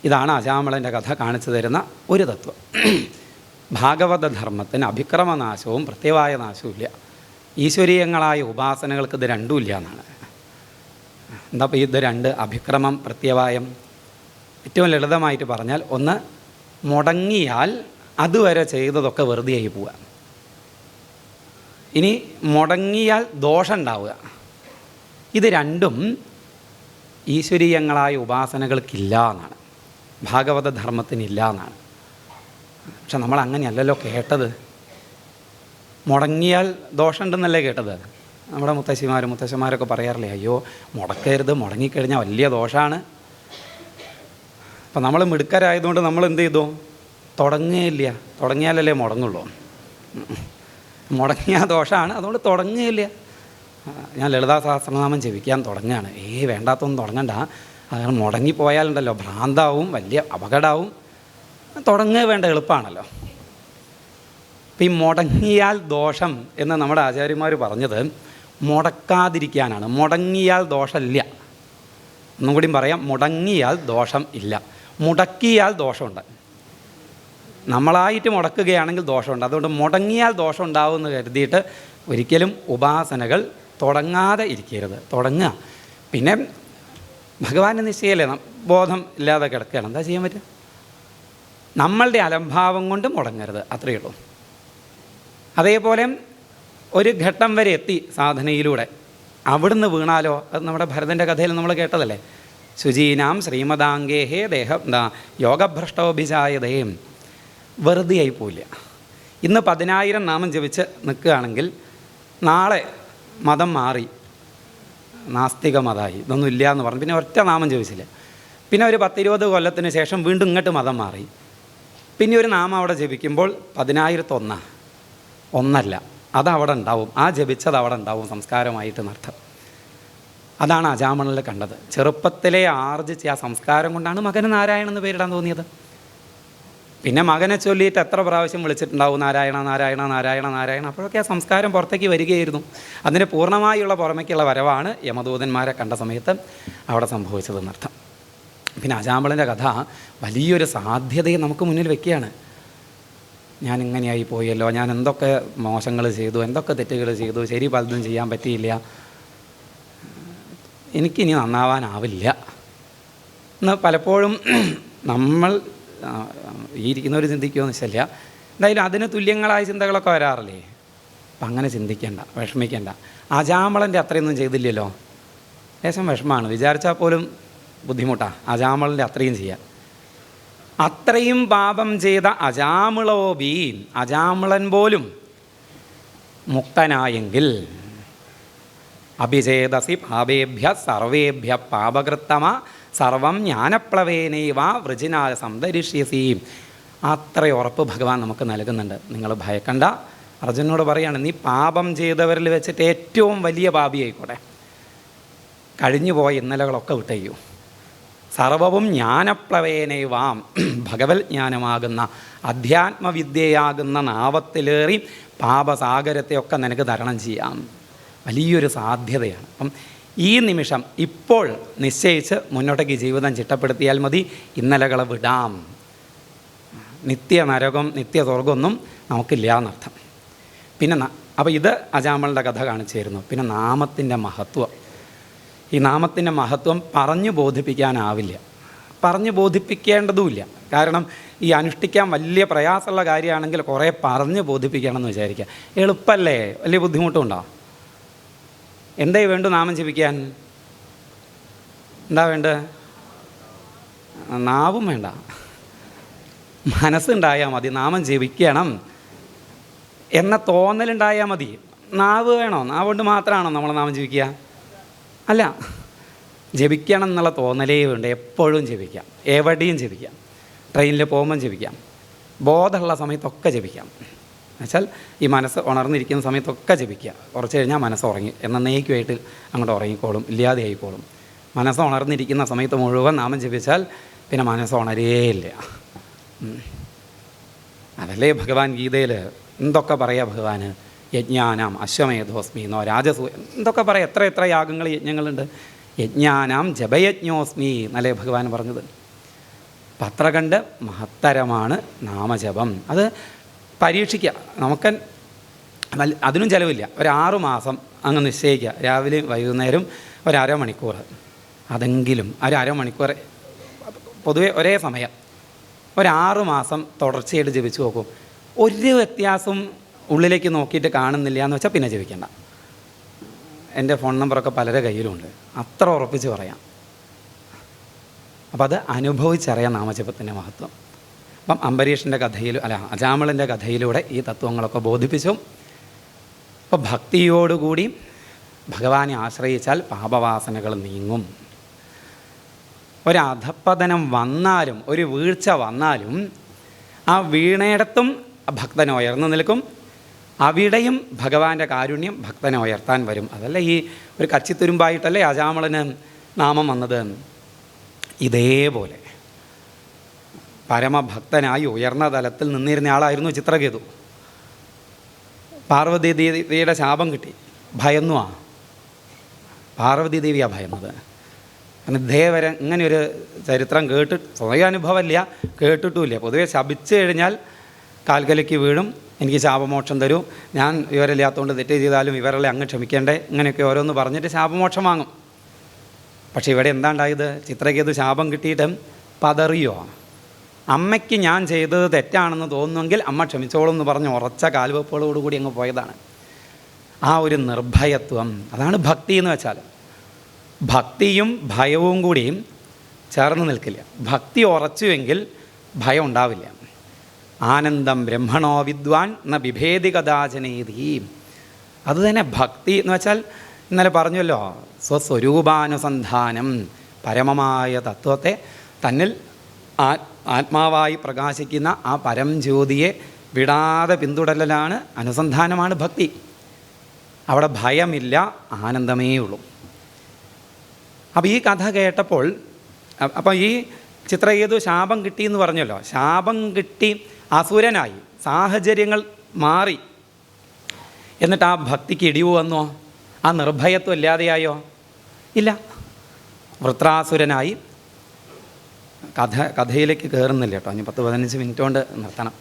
S1: ഇതാണ് അജാമിളൻ്റെ കഥ കാണിച്ചു തരുന്ന ഒരു തത്വം. ഭാഗവത ധർമ്മത്തിന് അഭിക്രമനാശവും പ്രത്യവായ നാശവും ഇല്ല. ഈശ്വരീയങ്ങളായ ഉപാസനകൾക്ക് ഇത് രണ്ടും ഇല്ല എന്നാണ്. എന്താ ഇപ്പോൾ ഇത് രണ്ട്? അഭിക്രമം, പ്രത്യവായം. ഏറ്റവും ലളിതമായിട്ട് പറഞ്ഞാൽ, ഒന്ന് മുടങ്ങിയാൽ അതുവരെ ചെയ്തതൊക്കെ വെറുതെ ആയി പോവുക. ഇനി മുടങ്ങിയാൽ ദോഷം ഉണ്ടാവുക. ഇത് രണ്ടും ഈശ്വരീയങ്ങളായ ഉപാസനകൾക്കില്ല എന്നാണ്, ഭാഗവത ധർമ്മത്തിനില്ല എന്നാണ്. പക്ഷെ നമ്മൾ അങ്ങനെയല്ലല്ലോ കേട്ടത്. മുടങ്ങിയാൽ ദോഷമുണ്ടെന്നല്ലേ കേട്ടത്. നമ്മുടെ മുത്തശ്ശന്മാരൊക്കെ പറയാറില്ലേ, അയ്യോ മുടക്കരുത്, മുടങ്ങിക്കഴിഞ്ഞാൽ വലിയ ദോഷമാണ്. അപ്പം നമ്മൾ മിടുക്കരായതുകൊണ്ട് നമ്മൾ എന്ത് ചെയ്തു? തുടങ്ങുകയില്ല. തുടങ്ങിയാലല്ലേ മുടങ്ങുള്ളൂ. മുടങ്ങിയ ദോഷമാണ്, അതുകൊണ്ട് തുടങ്ങുകയില്ല. ഞാൻ ലളിതാ സഹസ്രനാമം ജപിക്കാൻ തുടങ്ങുകയാണ്. വേണ്ടാത്തൊന്നും തുടങ്ങണ്ട, അങ്ങനെ മുടങ്ങിപ്പോയാലുണ്ടല്ലോ ഭ്രാന്താവും, വലിയ അപകടമാവും. തുടങ്ങുക വേണ്ട, എളുപ്പമാണല്ലോ. അപ്പം ഈ മുടങ്ങിയാൽ ദോഷം എന്ന് നമ്മുടെ ആചാര്യന്മാർ പറഞ്ഞത് മുടക്കാതിരിക്കാനാണ്. മുടങ്ങിയാൽ ദോഷമില്ല. ഒന്നും കൂടി പറയാം, മുടങ്ങിയാൽ ദോഷം ഇല്ല, മുടക്കിയാൽ ദോഷമുണ്ട്. നമ്മളായിട്ട് മുടക്കുകയാണെങ്കിൽ ദോഷമുണ്ട്. അതുകൊണ്ട് മുടങ്ങിയാൽ ദോഷം ഉണ്ടാവുമെന്ന് കരുതിയിട്ട് ഒരിക്കലും ഉപാസനകൾ തുടങ്ങാതെ ഇരിക്കരുത്. തുടങ്ങുക. പിന്നെ ഭഗവാന്റെ നിശ്ചയല്ലേ, ബോധം ഇല്ലാതെ കിടക്കുകയാണ്, എന്താ ചെയ്യാൻ പറ്റുക? നമ്മളുടെ അലംഭാവം കൊണ്ട് മുടങ്ങരുത്, അത്രയേ ഉള്ളൂ. അതേപോലെ ഒരു ഘട്ടം വരെ എത്തി സാധനയിലൂടെ, അവിടുന്ന് വീണാലോ? അത് നമ്മുടെ ഭരതൻ്റെ കഥയിൽ നമ്മൾ കേട്ടതല്ലേ. ശുചീനാം ശ്രീമദാംഗേഹേ യോഗഭ്രഷ്ടോഭിജായതയും. വെറുതെ ആയി പോയില്ല. ഇന്ന് 10,000 നാമം ജപിച്ച് നിൽക്കുകയാണെങ്കിൽ നാളെ മതം മാറി, നാസ്തിക മതമായി, ഇതൊന്നും ഇല്ല എന്ന് പറഞ്ഞു, പിന്നെ ഒറ്റ നാമം ജപിച്ചില്ല. പിന്നെ ഒരു 10-20 കൊല്ലത്തിന് ശേഷം വീണ്ടും ഇങ്ങോട്ട് മതം മാറി. പിന്നെ ഒരു നാമം അവിടെ ജപിക്കുമ്പോൾ 10,000 ഒന്നല്ല, അതവിടെ ഉണ്ടാവും. ആ ജപിച്ചത് അവിടെ ഉണ്ടാവും സംസ്കാരമായിട്ട് നർത്ഥം. അതാണ് അജാമിളനിൽ കണ്ടത്. ചെറുപ്പത്തിലെ ആർജിച്ച ആ സംസ്കാരം കൊണ്ടാണ് മകന് നാരായണൻ എന്ന് പേരിടാൻ തോന്നിയത്. പിന്നെ മകനെ ചൊല്ലിയിട്ട് എത്ര പ്രാവശ്യം വിളിച്ചിട്ടുണ്ടാവും, നാരായണ നാരായണ നാരായണ നാരായണ. അപ്പോഴൊക്കെ ആ സംസ്കാരം പുറത്തേക്ക് വരികയായിരുന്നു. അതിന് പൂർണ്ണമായുള്ള പുറമേക്കുള്ള വരവാണ് യമദൂതന്മാരെ കണ്ട സമയത്ത് അവിടെ സംഭവിച്ചതെന്നർത്ഥം. പിന്നെ അജാമിളൻ്റെ കഥ വലിയൊരു സാധ്യതയെ നമുക്ക് മുന്നിൽ വെക്കുകയാണ്. ഞാൻ ഇങ്ങനെയായി പോയല്ലോ, ഞാൻ എന്തൊക്കെ മോശങ്ങൾ ചെയ്തു, എന്തൊക്കെ തെറ്റുകൾ ചെയ്തു, ശരി പലതും ചെയ്യാൻ പറ്റിയില്ല, എനിക്കിനി നന്നാവാനാവില്ല എന്ന് പലപ്പോഴും നമ്മൾ ഈ ഇരിക്കുന്നവർ ചിന്തിക്കുമെന്ന് വെച്ചില്ല. എന്തായാലും അതിന് തുല്യങ്ങളായ ചിന്തകളൊക്കെ വരാറില്ലേ? അപ്പം അങ്ങനെ ചിന്തിക്കേണ്ട, വിഷമിക്കേണ്ട. അജാമളൻ്റെ അത്രയൊന്നും ചെയ്തില്ലല്ലോ. ലേശം വിഷമമാണ്, വിചാരിച്ചാൽ പോലും ബുദ്ധിമുട്ടാണ് അജാമളൻ്റെ അത്രയും ചെയ്യാൻ. അത്രയും പാപം ചെയ്ത അജാമിളോബീൻ, അജാമിളൻ പോലും മുക്തനായെങ്കിൽ അഭിചേതസി പാപേഭ്യ സർവേഭ്യ പാപകൃത്തമ സർവം ജ്ഞാനപ്ലവേനൈവ വൃജിനായ സന്തരിഷ്യസി. അത്ര ഉറപ്പ് ഭഗവാൻ നമുക്ക് നൽകുന്നുണ്ട്. നിങ്ങൾ ഭയക്കണ്ട. അർജുനോട് പറയാണ്, നീ പാപം ചെയ്തവരിൽ വെച്ചിട്ട് ഏറ്റവും വലിയ പാപിയായിക്കോട്ടെ, കഴിഞ്ഞു പോയ ഇന്നലകളൊക്കെ വിട്ടയ്യൂ. സർവവും ജ്ഞാനപ്ലവേനൈവാം, ഭഗവത് ജ്ഞാനമാകുന്ന അധ്യാത്മവിദ്യയാകുന്ന നാവത്തിലേറി പാപസാഗരത്തെയൊക്കെ നിനക്ക് തരണം ചെയ്യാം. വലിയൊരു സാധ്യതയാണ്. അപ്പം ഈ നിമിഷം ഇപ്പോൾ നിശ്ചയിച്ച് മുന്നോട്ടേക്ക് ജീവിതം ചിട്ടപ്പെടുത്തിയാൽ മതി. ഇന്നലകളെ വിടാം. നിത്യ നരകം നിത്യ സ്വർഗമൊന്നും നമുക്കില്ല എന്നർത്ഥം. പിന്നെ അപ്പോൾ ഇത് അജാമളുടെ കഥ കാണിച്ചു തരുന്നു. പിന്നെ നാമത്തിൻ്റെ മഹത്വം. ഈ നാമത്തിൻ്റെ മഹത്വം പറഞ്ഞു ബോധിപ്പിക്കാനാവില്ല, പറഞ്ഞു ബോധിപ്പിക്കേണ്ടതുമില്ല. കാരണം ഈ അനുഷ്ഠിക്കാൻ വലിയ പ്രയാസമുള്ള കാര്യമാണെങ്കിൽ കുറേ പറഞ്ഞ് ബോധിപ്പിക്കണമെന്ന് വിചാരിക്കുക. എളുപ്പമല്ലേ? വലിയ ബുദ്ധിമുട്ടുണ്ടോ? എന്തേ വേണ്ടു നാമം ജപിക്കാൻ? എന്താ വേണ്ടത്? നാവും വേണ്ട, മനസ്സുണ്ടായാൽ മതി. നാമം ജപിക്കണം എന്ന തോന്നലുണ്ടായാൽ മതി. നാവ് വേണോ? നാവ് കൊണ്ട് മാത്രമാണോ നമ്മൾ നാമം ജപിക്കുക? അല്ല, ജപിക്കണം എന്നുള്ള തോന്നലേ വേണ്ട. എപ്പോഴും ജപിക്കാം, എവിടെയും ജപിക്കാം. ട്രെയിനിൽ പോകുമ്പം ജപിക്കാം, ബോധമുള്ള സമയത്തൊക്കെ ജപിക്കാം. എന്നുവെച്ചാൽ ഈ മനസ്സ് ഉണർന്നിരിക്കുന്ന സമയത്തൊക്കെ ജപിക്കുക. കുറച്ച് കഴിഞ്ഞാൽ മനസ്സ് ഉറങ്ങി എന്നേക്കുമായിട്ട് അങ്ങോട്ട് ഉറങ്ങിക്കോളും, ഇല്ലാതെ ആയിക്കോളും. മനസ്സ് ഉണർന്നിരിക്കുന്ന സമയത്ത് മുഴുവൻ നാമം ജപിച്ചാൽ പിന്നെ മനസ്സ് ഉണരേയില്ല. അതല്ലേ ഭഗവാൻ ഗീതയിൽ എന്തൊക്കെ പറയാ ഭഗവാന്? യജ്ഞാനാം അശ്വമേധോസ്മി എന്നോ രാജസൂ എന്തൊക്കെ പറയാം. എത്ര യാഗങ്ങൾ യജ്ഞങ്ങളുണ്ട്. യജ്ഞാനാം ജപയജ്ഞോസ്മി എന്നല്ലേ ഭഗവാൻ പറഞ്ഞത്. അപ്പം അത്ര കണ്ട് മഹത്തരമാണ് നാമജപം. അത് പരീക്ഷിക്കുക. നമുക്ക് അതിനും ചിലവില്ല. ഒരു 6 മാസം അങ്ങ് നിശ്ചയിക്കുക. രാവിലെയും വൈകുന്നേരം ഒരു അരമണിക്കൂർ, അതെങ്കിലും ഒരു അരമണിക്കൂർ പൊതുവെ ഒരേ സമയം ഒരു 6 മാസം തുടർച്ചയായിട്ട് ജപിച്ച് നോക്കും. ഒരു വ്യത്യാസം ഉള്ളിലേക്ക് നോക്കിയിട്ട് കാണുന്നില്ല എന്ന് വെച്ചാൽ പിന്നെ ജപിക്കേണ്ട. എൻ്റെ ഫോൺ നമ്പറൊക്കെ പലരുടെ കയ്യിലുണ്ട്, അത്ര ഉറപ്പിച്ച് പറയാം. അപ്പോൾ അത് അനുഭവിച്ചറിയാം നാമജപത്തിൻ്റെ മഹത്വം. അപ്പം അംബരീഷിൻ്റെ കഥയിൽ അജാമളൻ്റെ കഥയിലൂടെ ഈ തത്വങ്ങളൊക്കെ ബോധിപ്പിച്ചു. അപ്പോൾ ഭക്തിയോടുകൂടി ഭഗവാനെ ആശ്രയിച്ചാൽ പാപവാസനകൾ നീങ്ങും. ഒരധപ്പതനം വന്നാലും ഒരു വീഴ്ച വന്നാലും ആ വീണയിടത്തും ഭക്തനെ ഉയർന്നു നിൽക്കും. അവിടെയും ഭഗവാന്റെ കാരുണ്യം ഭക്തനെ ഉയർത്താൻ വരും. അതല്ല ഈ ഒരു കച്ചിത്തുരുമ്പായിട്ടല്ലേ അജാമളന് നാമം വന്നത്. ഇതേപോലെ പരമഭക്തനായി ഉയർന്ന തലത്തിൽ നിന്നിരുന്ന ആളായിരുന്നു ചിത്രകേതു. പാർവതി ദേവിയുടെ ശാപം കിട്ടി, ഭയന്നു. പാർവതി ദേവിയാണ് ഭയന്നത്. കാരണം ഇതേവരെ ഇങ്ങനെയൊരു ചരിത്രം സ്വയം അനുഭവമില്ല, കേട്ടിട്ടുമില്ല. പൊതുവെ ശപിച്ചു കഴിഞ്ഞാൽ കാൽക്കലയ്ക്ക് വീഴും, എനിക്ക് ശാപമോക്ഷം തരൂ, ഞാൻ ഇവരില്ലാത്തതുകൊണ്ട് തെറ്റ് ചെയ്താലും ഇവരല്ലേ അങ്ങ് ക്ഷമിക്കേണ്ടേ, ഇങ്ങനെയൊക്കെ ഓരോന്ന് പറഞ്ഞിട്ട് ശാപമോക്ഷം വാങ്ങും. പക്ഷെ ഇവിടെ എന്താ ഉണ്ടായത്? ചിത്രകേതു ശാപം കിട്ടിയിട്ട് പതറിയോ? അമ്മയ്ക്ക് ഞാൻ ചെയ്തത് തെറ്റാണെന്ന് തോന്നുമെങ്കിൽ അമ്മ ക്ഷമിച്ചോളും എന്ന് പറഞ്ഞ് ഉറച്ച കാൽവെപ്പോടുകൂടി അങ്ങ് പോയതാണ്. ആ ഒരു നിർഭയത്വം, അതാണ് ഭക്തി എന്ന് വെച്ചാൽ. ഭക്തിയും ഭയവും കൂടിയും ചേർന്ന് നിൽക്കില്ല. ഭക്തി ഉറച്ചുവെങ്കിൽ ഭയം ഉണ്ടാവില്ല. ആനന്ദം ബ്രഹ്മണോ വിദ്വാൻ ന ബിഭേദി കഥാചനേതി. അതുതന്നെ ഭക്തി എന്ന് വെച്ചാൽ ഇന്നലെ പറഞ്ഞല്ലോ, സ്വസ്വരൂപാനുസന്ധാനം, പരമമായ തത്വത്തെ തന്നിൽ ആത്മാവായി പ്രകാശിക്കുന്ന ആ പരംജ്യോതിയെ വിടാതെ പിന്തുടരലാണ്, അനുസന്ധാനമാണ് ഭക്തി. അവിടെ ഭയമില്ല, ആനന്ദമേ ഉള്ളൂ. അപ്പോൾ ഈ കഥ കേട്ടപ്പോൾ, അപ്പോൾ ഈ ചിത്രകേതു ശാപം കിട്ടിയെന്ന് പറഞ്ഞല്ലോ, ശാപം കിട്ടി അസുരനായി, സാഹചര്യങ്ങൾ മാറി, എന്നിട്ട് ആ ഭക്തിക്ക് ഇടിവ് വന്നോ? ആ നിർഭയത്വം ഇല്ലാതെയായോ? ഇല്ല. വൃത്രാസുരനായി. കഥയിലേക്ക് കയറുന്നില്ല കേട്ടോ, ഇനി 10-15 മിനിറ്റ് കൊണ്ട് നിർത്തണം.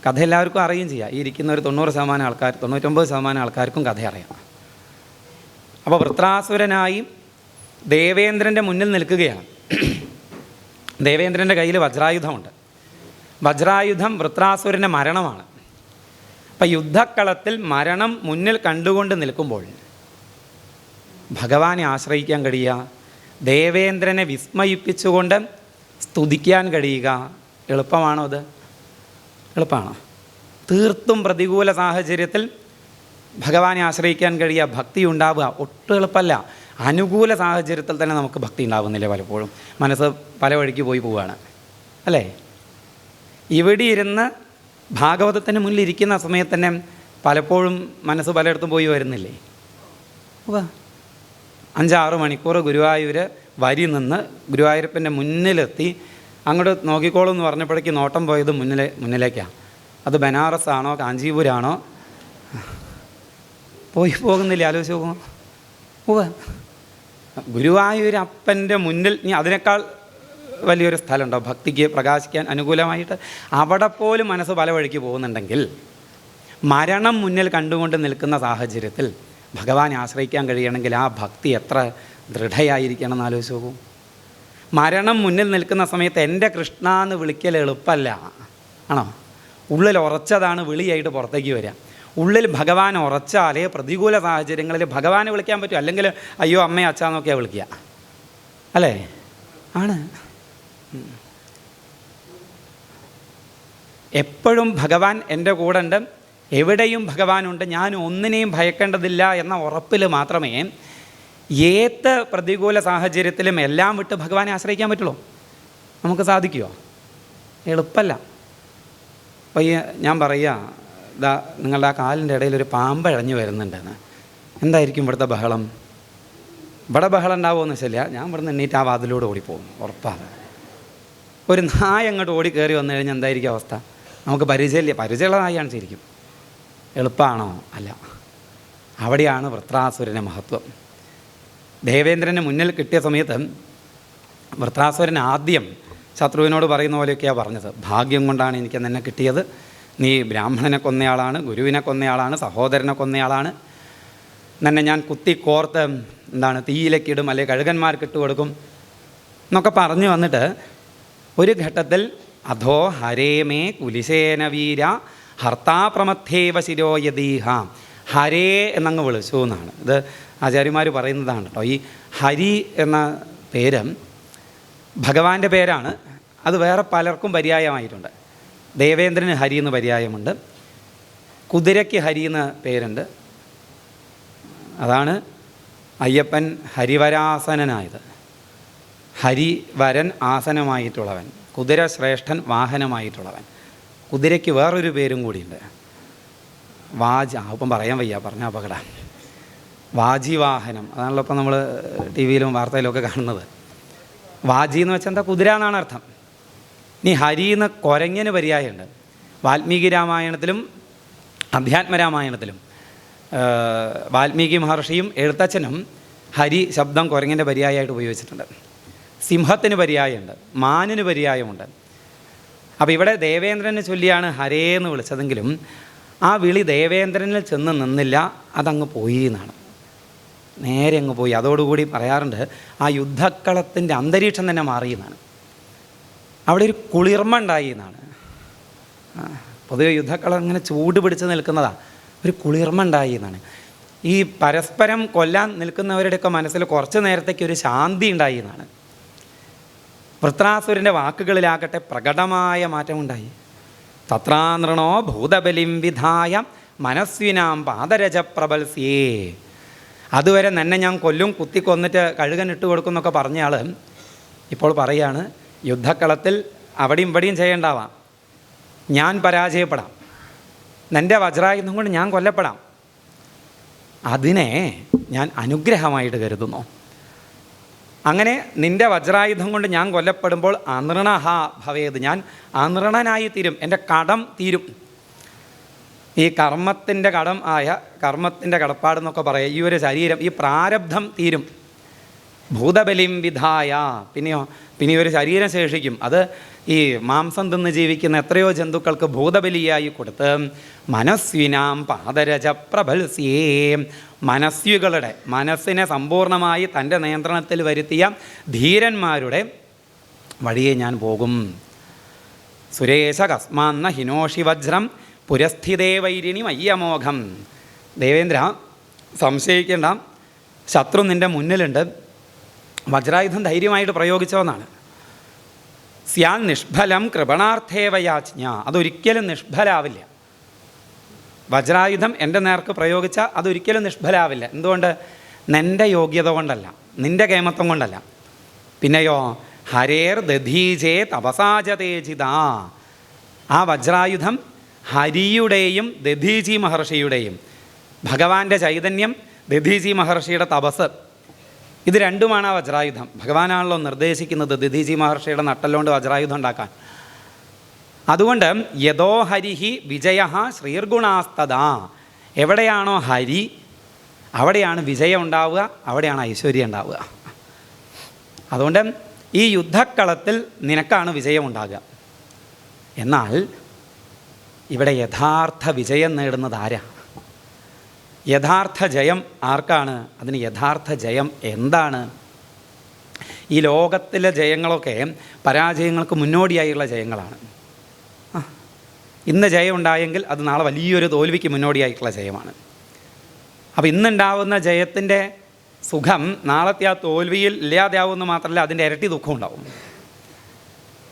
S1: കഥ എല്ലാവർക്കും അറിയുകയും ചെയ്യാം. ഈ ഇരിക്കുന്ന ഒരു 90% ആൾക്കാർ, 99% ആൾക്കാർക്കും കഥ അറിയാം. അപ്പോൾ വൃത്രാസുരനായി ദേവേന്ദ്രൻ്റെ മുന്നിൽ നിൽക്കുകയാണ്. ദേവേന്ദ്രൻ്റെ കയ്യിൽ വജ്രായുധമുണ്ട്. വജ്രായുധം വൃത്രാസുരൻ്റെ മരണമാണ്. അപ്പം യുദ്ധക്കളത്തിൽ മരണം മുന്നിൽ കണ്ടുകൊണ്ട് നിൽക്കുമ്പോൾ ഭഗവാനെ ആശ്രയിക്കാൻ കഴിയുക, ദേവേന്ദ്രനെ വിസ്മയിപ്പിച്ചുകൊണ്ട് സ്തുതിക്കാൻ കഴിയുക എളുപ്പമാണോ? അത് എളുപ്പമാണോ? തീർത്തും പ്രതികൂല സാഹചര്യത്തിൽ ഭഗവാനെ ആശ്രയിക്കാൻ കഴിയുക, ഭക്തി ഉണ്ടാവുക ഒട്ടും എളുപ്പമല്ല. അനുകൂല സാഹചര്യത്തിൽ തന്നെ നമുക്ക് ഭക്തി ഉണ്ടാവുന്നില്ല. പലപ്പോഴും മനസ്സ് പല വഴിക്ക് പോവുകയാണ് അല്ലേ? ഇവിടെ ഇരുന്ന് ഭാഗവതത്തിന് മുന്നിലിരിക്കുന്ന സമയത്ത് തന്നെ പലപ്പോഴും മനസ്സ് പലയിടത്തും പോയി വരുന്നില്ലേ? 5-6 മണിക്കൂർ ഗുരുവായൂർ വരി നിന്ന് ഗുരുവായൂരപ്പൻ്റെ മുന്നിലെത്തി അങ്ങോട്ട് നോക്കിക്കോളും എന്ന് പറഞ്ഞപ്പോഴേക്ക് നോട്ടം പോയത് മുന്നിലേക്കാണ്. അത് ബനാറസ് ആണോ കാഞ്ചീപുരാണോ പോകുന്നില്ല? ആലോചിച്ച് പോകുമോ? ഗുരുവായൂരപ്പൻ്റെ മുന്നിൽ ഇനി അതിനേക്കാൾ വലിയൊരു സ്ഥലമുണ്ടോ ഭക്തിക്ക് പ്രകാശിക്കാൻ അനുകൂലമായിട്ട്? അവിടെ പോലും മനസ്സ് പല വഴിക്ക് പോകുന്നുണ്ടെങ്കിൽ മരണം മുന്നിൽ കണ്ടുകൊണ്ട് നിൽക്കുന്ന സാഹചര്യത്തിൽ ഭഗവാനെ ആശ്രയിക്കാൻ കഴിയണമെങ്കിൽ ആ ഭക്തി എത്ര ദൃഢയായിരിക്കണം എന്ന് ആലോചിച്ച് നോക്കൂ. മരണം മുന്നിൽ നിൽക്കുന്ന സമയത്ത് എൻ്റെ കൃഷ്ണ എന്ന് വിളിക്കൽ എളുപ്പമല്ല, ആണോ? ഉള്ളിൽ ഉറച്ചതാണ് വിളിയായിട്ട് പുറത്തേക്ക് വരിക. ഉള്ളിൽ ഭഗവാൻ ഉറച്ചാലേ പ്രതികൂല സാഹചര്യങ്ങളിൽ ഭഗവാനെ വിളിക്കാൻ പറ്റും. അല്ലെങ്കിൽ അയ്യോ അമ്മയെ അച്ഛാന്നൊക്കെയാണ് വിളിക്കുക അല്ലേ? ആണ്. എപ്പോഴും ഭഗവാൻ എൻ്റെ കൂടെ ഉണ്ട്, എവിടെയും ഭഗവാനുണ്ട്, ഞാൻ ഒന്നിനെയും ഭയക്കേണ്ടതില്ല എന്ന ഉറപ്പിൽ മാത്രമേ ഏത് പ്രതികൂല സാഹചര്യത്തിലും എല്ലാം വിട്ട് ഭഗവാനെ ആശ്രയിക്കാൻ പറ്റുള്ളൂ. നമുക്ക് സാധിക്കുമോ? എളുപ്പമല്ല. അപ്പോൾ ഞാൻ പറയുക, ഇതാ നിങ്ങളുടെ ആ കാലിൻ്റെ ഇടയിൽ ഒരു പാമ്പ് ഇഴഞ്ഞു വരുന്നുണ്ടെന്ന്. എന്തായിരിക്കും ഇവിടുത്തെ ബഹളം? ഇവിടെ ബഹളം ഉണ്ടാവുമെന്ന് വെച്ചില്ല, ഞാൻ ഇവിടുന്ന് എണ്ണീറ്റ് ആ വാതിലൂടെ ഓടിപ്പോകും ഉറപ്പാണ്. ഒരു നായ അങ്ങോട്ട് ഓടി കയറി വന്നു കഴിഞ്ഞാൽ എന്തായിരിക്കും അവസ്ഥ? നമുക്ക് പരിചയമുള്ള നായാണ് ശരിക്കും. എളുപ്പമാണോ? അല്ല. അവിടെയാണ് വൃത്രാസുരൻ്റെ മഹത്വം. ദേവേന്ദ്രന് മുന്നിൽ കിട്ടിയ സമയത്ത് വൃത്രാസുരൻ ആദ്യം ശത്രുവിനോട് പറയുന്ന പോലെയൊക്കെയാണ് പറഞ്ഞത്. ഭാഗ്യം കൊണ്ടാണ് എനിക്ക് നിന്നെ കിട്ടിയത്. നീ ബ്രാഹ്മണനെ കൊന്നയാളാണ്, ഗുരുവിനെ കൊന്നയാളാണ്, സഹോദരനെ കൊന്നയാളാണ്. നിന്നെ ഞാൻ കുത്തിക്കോർത്ത് തീയിലേക്കിടും, അല്ലെങ്കിൽ കഴുകന്മാർക്ക് ഇട്ടുകൊടുക്കും എന്നൊക്കെ പറഞ്ഞു വന്നിട്ട് ഒരു ഘട്ടത്തിൽ അധോ ഹരേമേ കുലിശേന വീര ഹർത്താപ്രമഥേവ ശിരോയദീഹ, ഹരേ എന്നങ്ങ് വിളിച്ചു എന്നാണ്. ഇത് ആചാര്യന്മാർ പറയുന്നതാണ് കേട്ടോ. ഈ ഹരി എന്ന പേര് ഭഗവാന്റെ പേരാണ്. അത് വേറെ പലർക്കും പര്യായമായിട്ടുണ്ട്. ദേവേന്ദ്രന് ഹരി എന്ന് പര്യായമുണ്ട്, കുതിരയ്ക്ക് ഹരി എന്ന പേരുണ്ട്. അതാണ് അയ്യപ്പൻ ഹരിവരാസനായത്. ഹരിവരൻ ആസനമായിട്ടുള്ളവൻ, കുതിര ശ്രേഷ്ഠൻ വാഹനമായിട്ടുള്ളവൻ. കുതിരയ്ക്ക് വേറൊരു പേരും കൂടിയുണ്ട്, ഇപ്പം പറയാൻ വയ്യ, പറഞ്ഞ അപകട. വാജിവാഹനം, അതാണല്ലോ ഇപ്പം നമ്മൾ ടി വിയിലും വാർത്തയിലും ഒക്കെ കാണുന്നത്. വാജി എന്ന് വെച്ചാൽ എന്താ? കുതിര എന്നാണ് അർത്ഥം. ഇനി ഹരി എന്ന് കുരങ്ങിന് പര്യായമുണ്ട്. വാൽമീകി രാമായണത്തിലും അധ്യാത്മരാമായണത്തിലും വാൽമീകി മഹർഷിയും എഴുത്തച്ഛനും ഹരി ശബ്ദം കുരങ്ങിൻ്റെ പര്യായമായിട്ട് ഉപയോഗിച്ചിട്ടുണ്ട്. സിംഹത്തിന് പര്യായമുണ്ട്, മാനിന് പര്യായമുണ്ട്. അപ്പോൾ ഇവിടെ ദേവേന്ദ്രനെ ചൊല്ലിയാണ് ഹരേ എന്ന് വിളിച്ചതെങ്കിലും ആ വിളി ദേവേന്ദ്രനിൽ ചെന്ന് നിന്നില്ല, അതങ്ങ് പോയി എന്നാണ്, നേരെ അങ്ങ് പോയി. അതോടുകൂടി പറയാറുണ്ട് ആ യുദ്ധക്കളത്തിൻ്റെ അന്തരീക്ഷം തന്നെ മാറി എന്നാണ്. അവിടെ ഒരു കുളിർമ ഉണ്ടായി എന്നാണ്. പൊതുവെ യുദ്ധക്കളം ഇങ്ങനെ ചൂട് പിടിച്ച് നിൽക്കുന്നതാണ്, ഒരു കുളിർമ ഉണ്ടായി എന്നാണ്. ഈ പരസ്പരം കൊല്ലാൻ നിൽക്കുന്നവരുടെയൊക്കെ മനസ്സിൽ കുറച്ച് നേരത്തേക്ക് ഒരു ശാന്തി ഉണ്ടായി എന്നാണ്. വൃത്രാസുരൻ്റെ വാക്കുകളിലാകട്ടെ പ്രകടമായ മാറ്റമുണ്ടായി. തത്രാനൃണോ ഭൂതബലിം വിധായ മനസ്വിനാം പാദരജ പ്രബൽസ്യേ. അതുവരെ തന്നെ ഞാൻ കൊല്ലും, കുത്തിക്കൊന്നിട്ട് കഴുകൻ ഇട്ട് കൊടുക്കും എന്നൊക്കെ പറഞ്ഞയാൾ ഇപ്പോൾ പറയാണ്, യുദ്ധക്കളത്തിൽ അവിടെയും ഇവിടെയും ചെയ്യേണ്ടാവാം, ഞാൻ പരാജയപ്പെടാം, നിൻ്റെ വജ്രായുധം കൊണ്ട് ഞാൻ കൊല്ലപ്പെടാം, അതിനെ ഞാൻ അനുഗ്രഹമായിട്ട് കരുതുന്നു. അങ്ങനെ നിൻ്റെ വജ്രായുധം കൊണ്ട് ഞാൻ കൊല്ലപ്പെടുമ്പോൾ അനൃണഹ ഭവേത്, ഞാൻ അനൃണനായി തീരും, എൻ്റെ കടം തീരും. ഈ കർമ്മത്തിൻ്റെ കടം ആയ കർമ്മത്തിൻ്റെ കടപ്പാടെന്നൊക്കെ പറയാം. ഈ ഒരു ശരീരം, ഈ പ്രാരബ്ധം തീരും. ഭൂതബലിം വിധായ, പിന്നെ ഒരു ശരീരം ശേഷിക്കും. അത് ഈ മാംസം തിന്ന് ജീവിക്കുന്ന എത്രയോ ജന്തുക്കൾക്ക് ഭൂതബലിയായി കൊടുത്ത് മനസ്വിനാം പാദരജ പ്രബൽസ്യേ, മനസ്സുകളുടെ മനസ്സിനെ സമ്പൂർണ്ണമായി തൻ്റെ നിയന്ത്രണത്തിൽ വരുത്തിയ ധീരന്മാരുടെ വഴിയെ ഞാൻ പോകും. സുരേശ കസ്മാന്ന ഹിനോഷി വജ്രം പുരസ്ഥിതേ വൈരിണി മയ്യമോഘം. ദേവേന്ദ്ര, സംശയിക്കേണ്ട, ശത്രു നിൻ്റെ മുന്നിലുണ്ട്. വജ്രായുധം ധൈര്യമായിട്ട് പ്രയോഗിച്ചോന്നാണ്. സ്യാൻ നിഷ്ഫലം കൃപണാർത്ഥേവയാജ്ഞ. അതൊരിക്കലും നിഷ്ഫലാവില്ല. വജ്രായുധം എൻ്റെ നേർക്ക് പ്രയോഗിച്ചാൽ അതൊരിക്കലും നിഷ്ഫലാവില്ല. എന്തുകൊണ്ട്? നിൻ്റെ യോഗ്യത കൊണ്ടല്ല, നിൻ്റെ കേമത്വം കൊണ്ടല്ല. പിന്നെയോ ഹരേർ ദധീജേ തപസാജതേജിത. ആ വജ്രായുധം ഹരിയുടെയും ദധീജി മഹർഷിയുടെയും, ഭഗവാന്റെ ചൈതന്യം, ദധീജി മഹർഷിയുടെ തപസ്, ഇത് രണ്ടുമാണ് ആ വജ്രായുധം. ഭഗവാനാണല്ലോ നിർദ്ദേശിക്കുന്നത് ദധീജി മഹർഷിയുടെ നട്ടല്ലോണ്ട് വജ്രായുധം ഉണ്ടാക്കാൻ. അതുകൊണ്ട് യഥോ ഹരിഹി വിജയ ശ്രീർഗുണാസ്തദ. എവിടെയാണോ ഹരി അവിടെയാണ് വിജയം ഉണ്ടാവുക, അവിടെയാണ് ഐശ്വര്യം ഉണ്ടാവുക. അതുകൊണ്ട് ഈ യുദ്ധക്കളത്തിൽ നിനക്കാണ് വിജയം ഉണ്ടാകുക. എന്നാൽ ഇവിടെ യഥാർത്ഥ വിജയം നേടുന്നത് ആരാ? യഥാർത്ഥ ജയം ആർക്കാണ്? അതിന് യഥാർത്ഥ ജയം എന്താണ്? ഈ ലോകത്തിലെ ജയങ്ങളൊക്കെ പരാജയങ്ങൾക്ക് മുന്നോടിയായുള്ള ജയങ്ങളാണ്. ഇന്ന് ജയം ഉണ്ടായെങ്കിൽ അത് നാളെ വലിയൊരു തോൽവിക്ക് മുന്നോടിയായിട്ടുള്ള ജയമാണ്. അപ്പോൾ ഇന്നുണ്ടാവുന്ന ജയത്തിൻ്റെ സുഖം നാളത്തെ ആ തോൽവിയിൽ ഇല്ലാതെയാവുമെന്ന് മാത്രമല്ല, അതിൻ്റെ ഇരട്ടി ദുഃഖം ഉണ്ടാവും.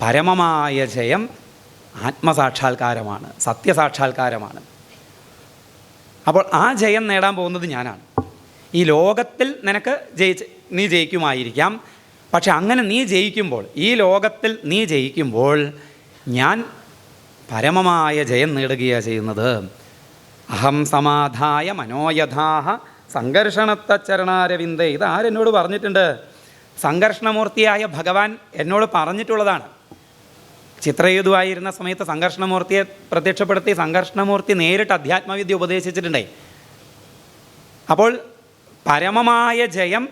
S1: പരമമായ ജയം ആത്മസാക്ഷാത്കാരമാണ്, സത്യസാക്ഷാത്കാരമാണ്. അപ്പോൾ ആ ജയം നേടാൻ പോകുന്നത് ഞാനാണ്. ഈ ലോകത്തിൽ നിനക്ക് നീ ജയിക്കുമായിരിക്കാം. പക്ഷെ അങ്ങനെ നീ ജയിക്കുമ്പോൾ, ഈ ലോകത്തിൽ നീ ജയിക്കുമ്പോൾ ഞാൻ പരമമായ ജയം നേടുകയാണ് ചെയ്യുന്നത്. അഹം സമാധായ മനോയഥാഹ സംഘർഷണത്തച്ചരണാരവിന്ദേ. ഇത് ആരെന്നോട് പറഞ്ഞിട്ടുണ്ട്? സംഘർഷണമൂർത്തിയായ ഭഗവാൻ എന്നോട് പറഞ്ഞിട്ടുള്ളതാണ്. ചിത്രയുധമായിരുന്ന സമയത്ത് സംഘർഷണമൂർത്തിയെ പ്രത്യക്ഷപ്പെടുത്തി സംഘർഷണമൂർത്തി നേരിട്ട് അധ്യാത്മവിദ്യ ഉപദേശിച്ചിട്ടുണ്ടേ. അപ്പോൾ പരമമായ ജയം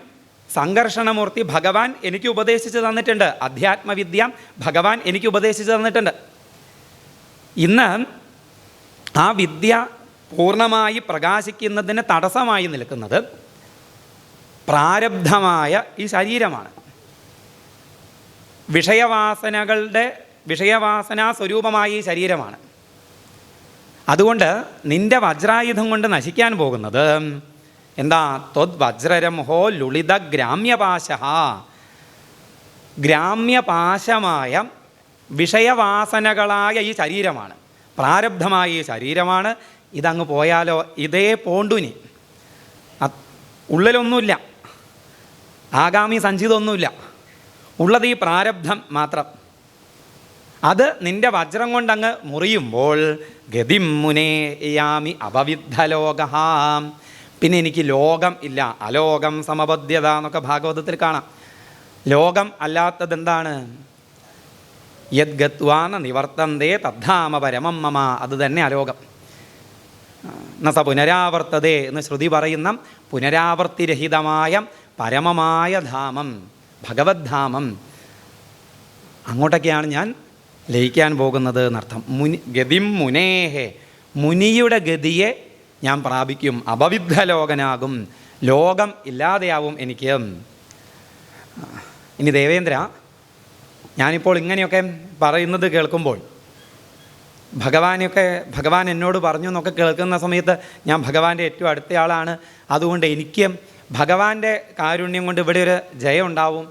S1: സംഘർഷണമൂർത്തി ഭഗവാൻ എനിക്ക് ഉപദേശിച്ച് തന്നിട്ടുണ്ട്. അധ്യാത്മവിദ്യ ഭഗവാൻ എനിക്ക് ഉപദേശിച്ച് തന്നിട്ടുണ്ട്. ഇന്ന് ആ വിദ്യ പൂർണ്ണമായി പ്രകാശിക്കുന്നതിന് തടസ്സമായി നിൽക്കുന്നത് പ്രാരബ്ധമായ ഈ ശരീരമാണ്. വിഷയവാസനാ സ്വരൂപമായ ഈ ശരീരമാണ്. അതുകൊണ്ട് നിൻ്റെ വജ്രായുധം കൊണ്ട് നശിക്കാൻ പോകുന്നത് എന്താ? ത്വദ് വജ്രരംഹോ ലുളിത ഗ്രാമ്യപാശ. ഗ്രാമ്യപാശമായ വിഷയവാസനകളായ ഈ ശരീരമാണ്, പ്രാരബ്ധമായ ഈ ശരീരമാണ്. ഇതങ്ങ് പോയാലോ ഇതേ പോണ്ടുനി, ഉള്ളിലൊന്നുമില്ല, ആഗാമി സഞ്ചിതൊന്നുമില്ല, ഉള്ളത് ഈ പ്രാരബ്ധം മാത്രം. അത് നിൻ്റെ വജ്രം കൊണ്ടങ്ങ് മുറിയുമ്പോൾ ഗതിം മുനേയാമി അപവിദ്ധലോക. പിന്നെ എനിക്ക് ലോകം ഇല്ല, അലോകം സമബദ്ധ്യത എന്നൊക്കെ ഭാഗവതത്തിൽ കാണാം. ലോകം അല്ലാത്തതെന്താണ്? യദ് ഗത്വാന നിവർത്തന്തേ തദ്ധാമ പരമം മമ. അത് തന്നെ അലോകം. നസ പുനരാവർത്തതേ എന്ന് ശ്രുതി പറയുന്ന പുനരാവർത്തിരഹിതമായ പരമമായ ധാമം, ഭഗവദ്ധാമം, അങ്ങോട്ടൊക്കെയാണ് ഞാൻ ലയിക്കാൻ പോകുന്നത് എന്നർത്ഥം. ഗതിം മുനേഹേ, മുനിയുടെ ഗതിയെ ഞാൻ പ്രാപിക്കും. അപവിദ്ധലോകനാകും, ലോകം ഇല്ലാതെയാവും എനിക്ക്. ഇനി ദേവേന്ദ്ര, ഞാനിപ്പോൾ ഇങ്ങനെയൊക്കെ പറയുന്നത് കേൾക്കുമ്പോൾ, ഭഗവാൻ എന്നോട് പറഞ്ഞു എന്നൊക്കെ കേൾക്കുന്ന സമയത്ത് ഞാൻ ഭഗവാന്റെ ഏറ്റവും അടുത്തയാളാണ്, അതുകൊണ്ട് എനിക്ക് ഭഗവാന്റെ കാരുണ്യം കൊണ്ട് ഇവിടെ ഒരു ജയം ഉണ്ടാവും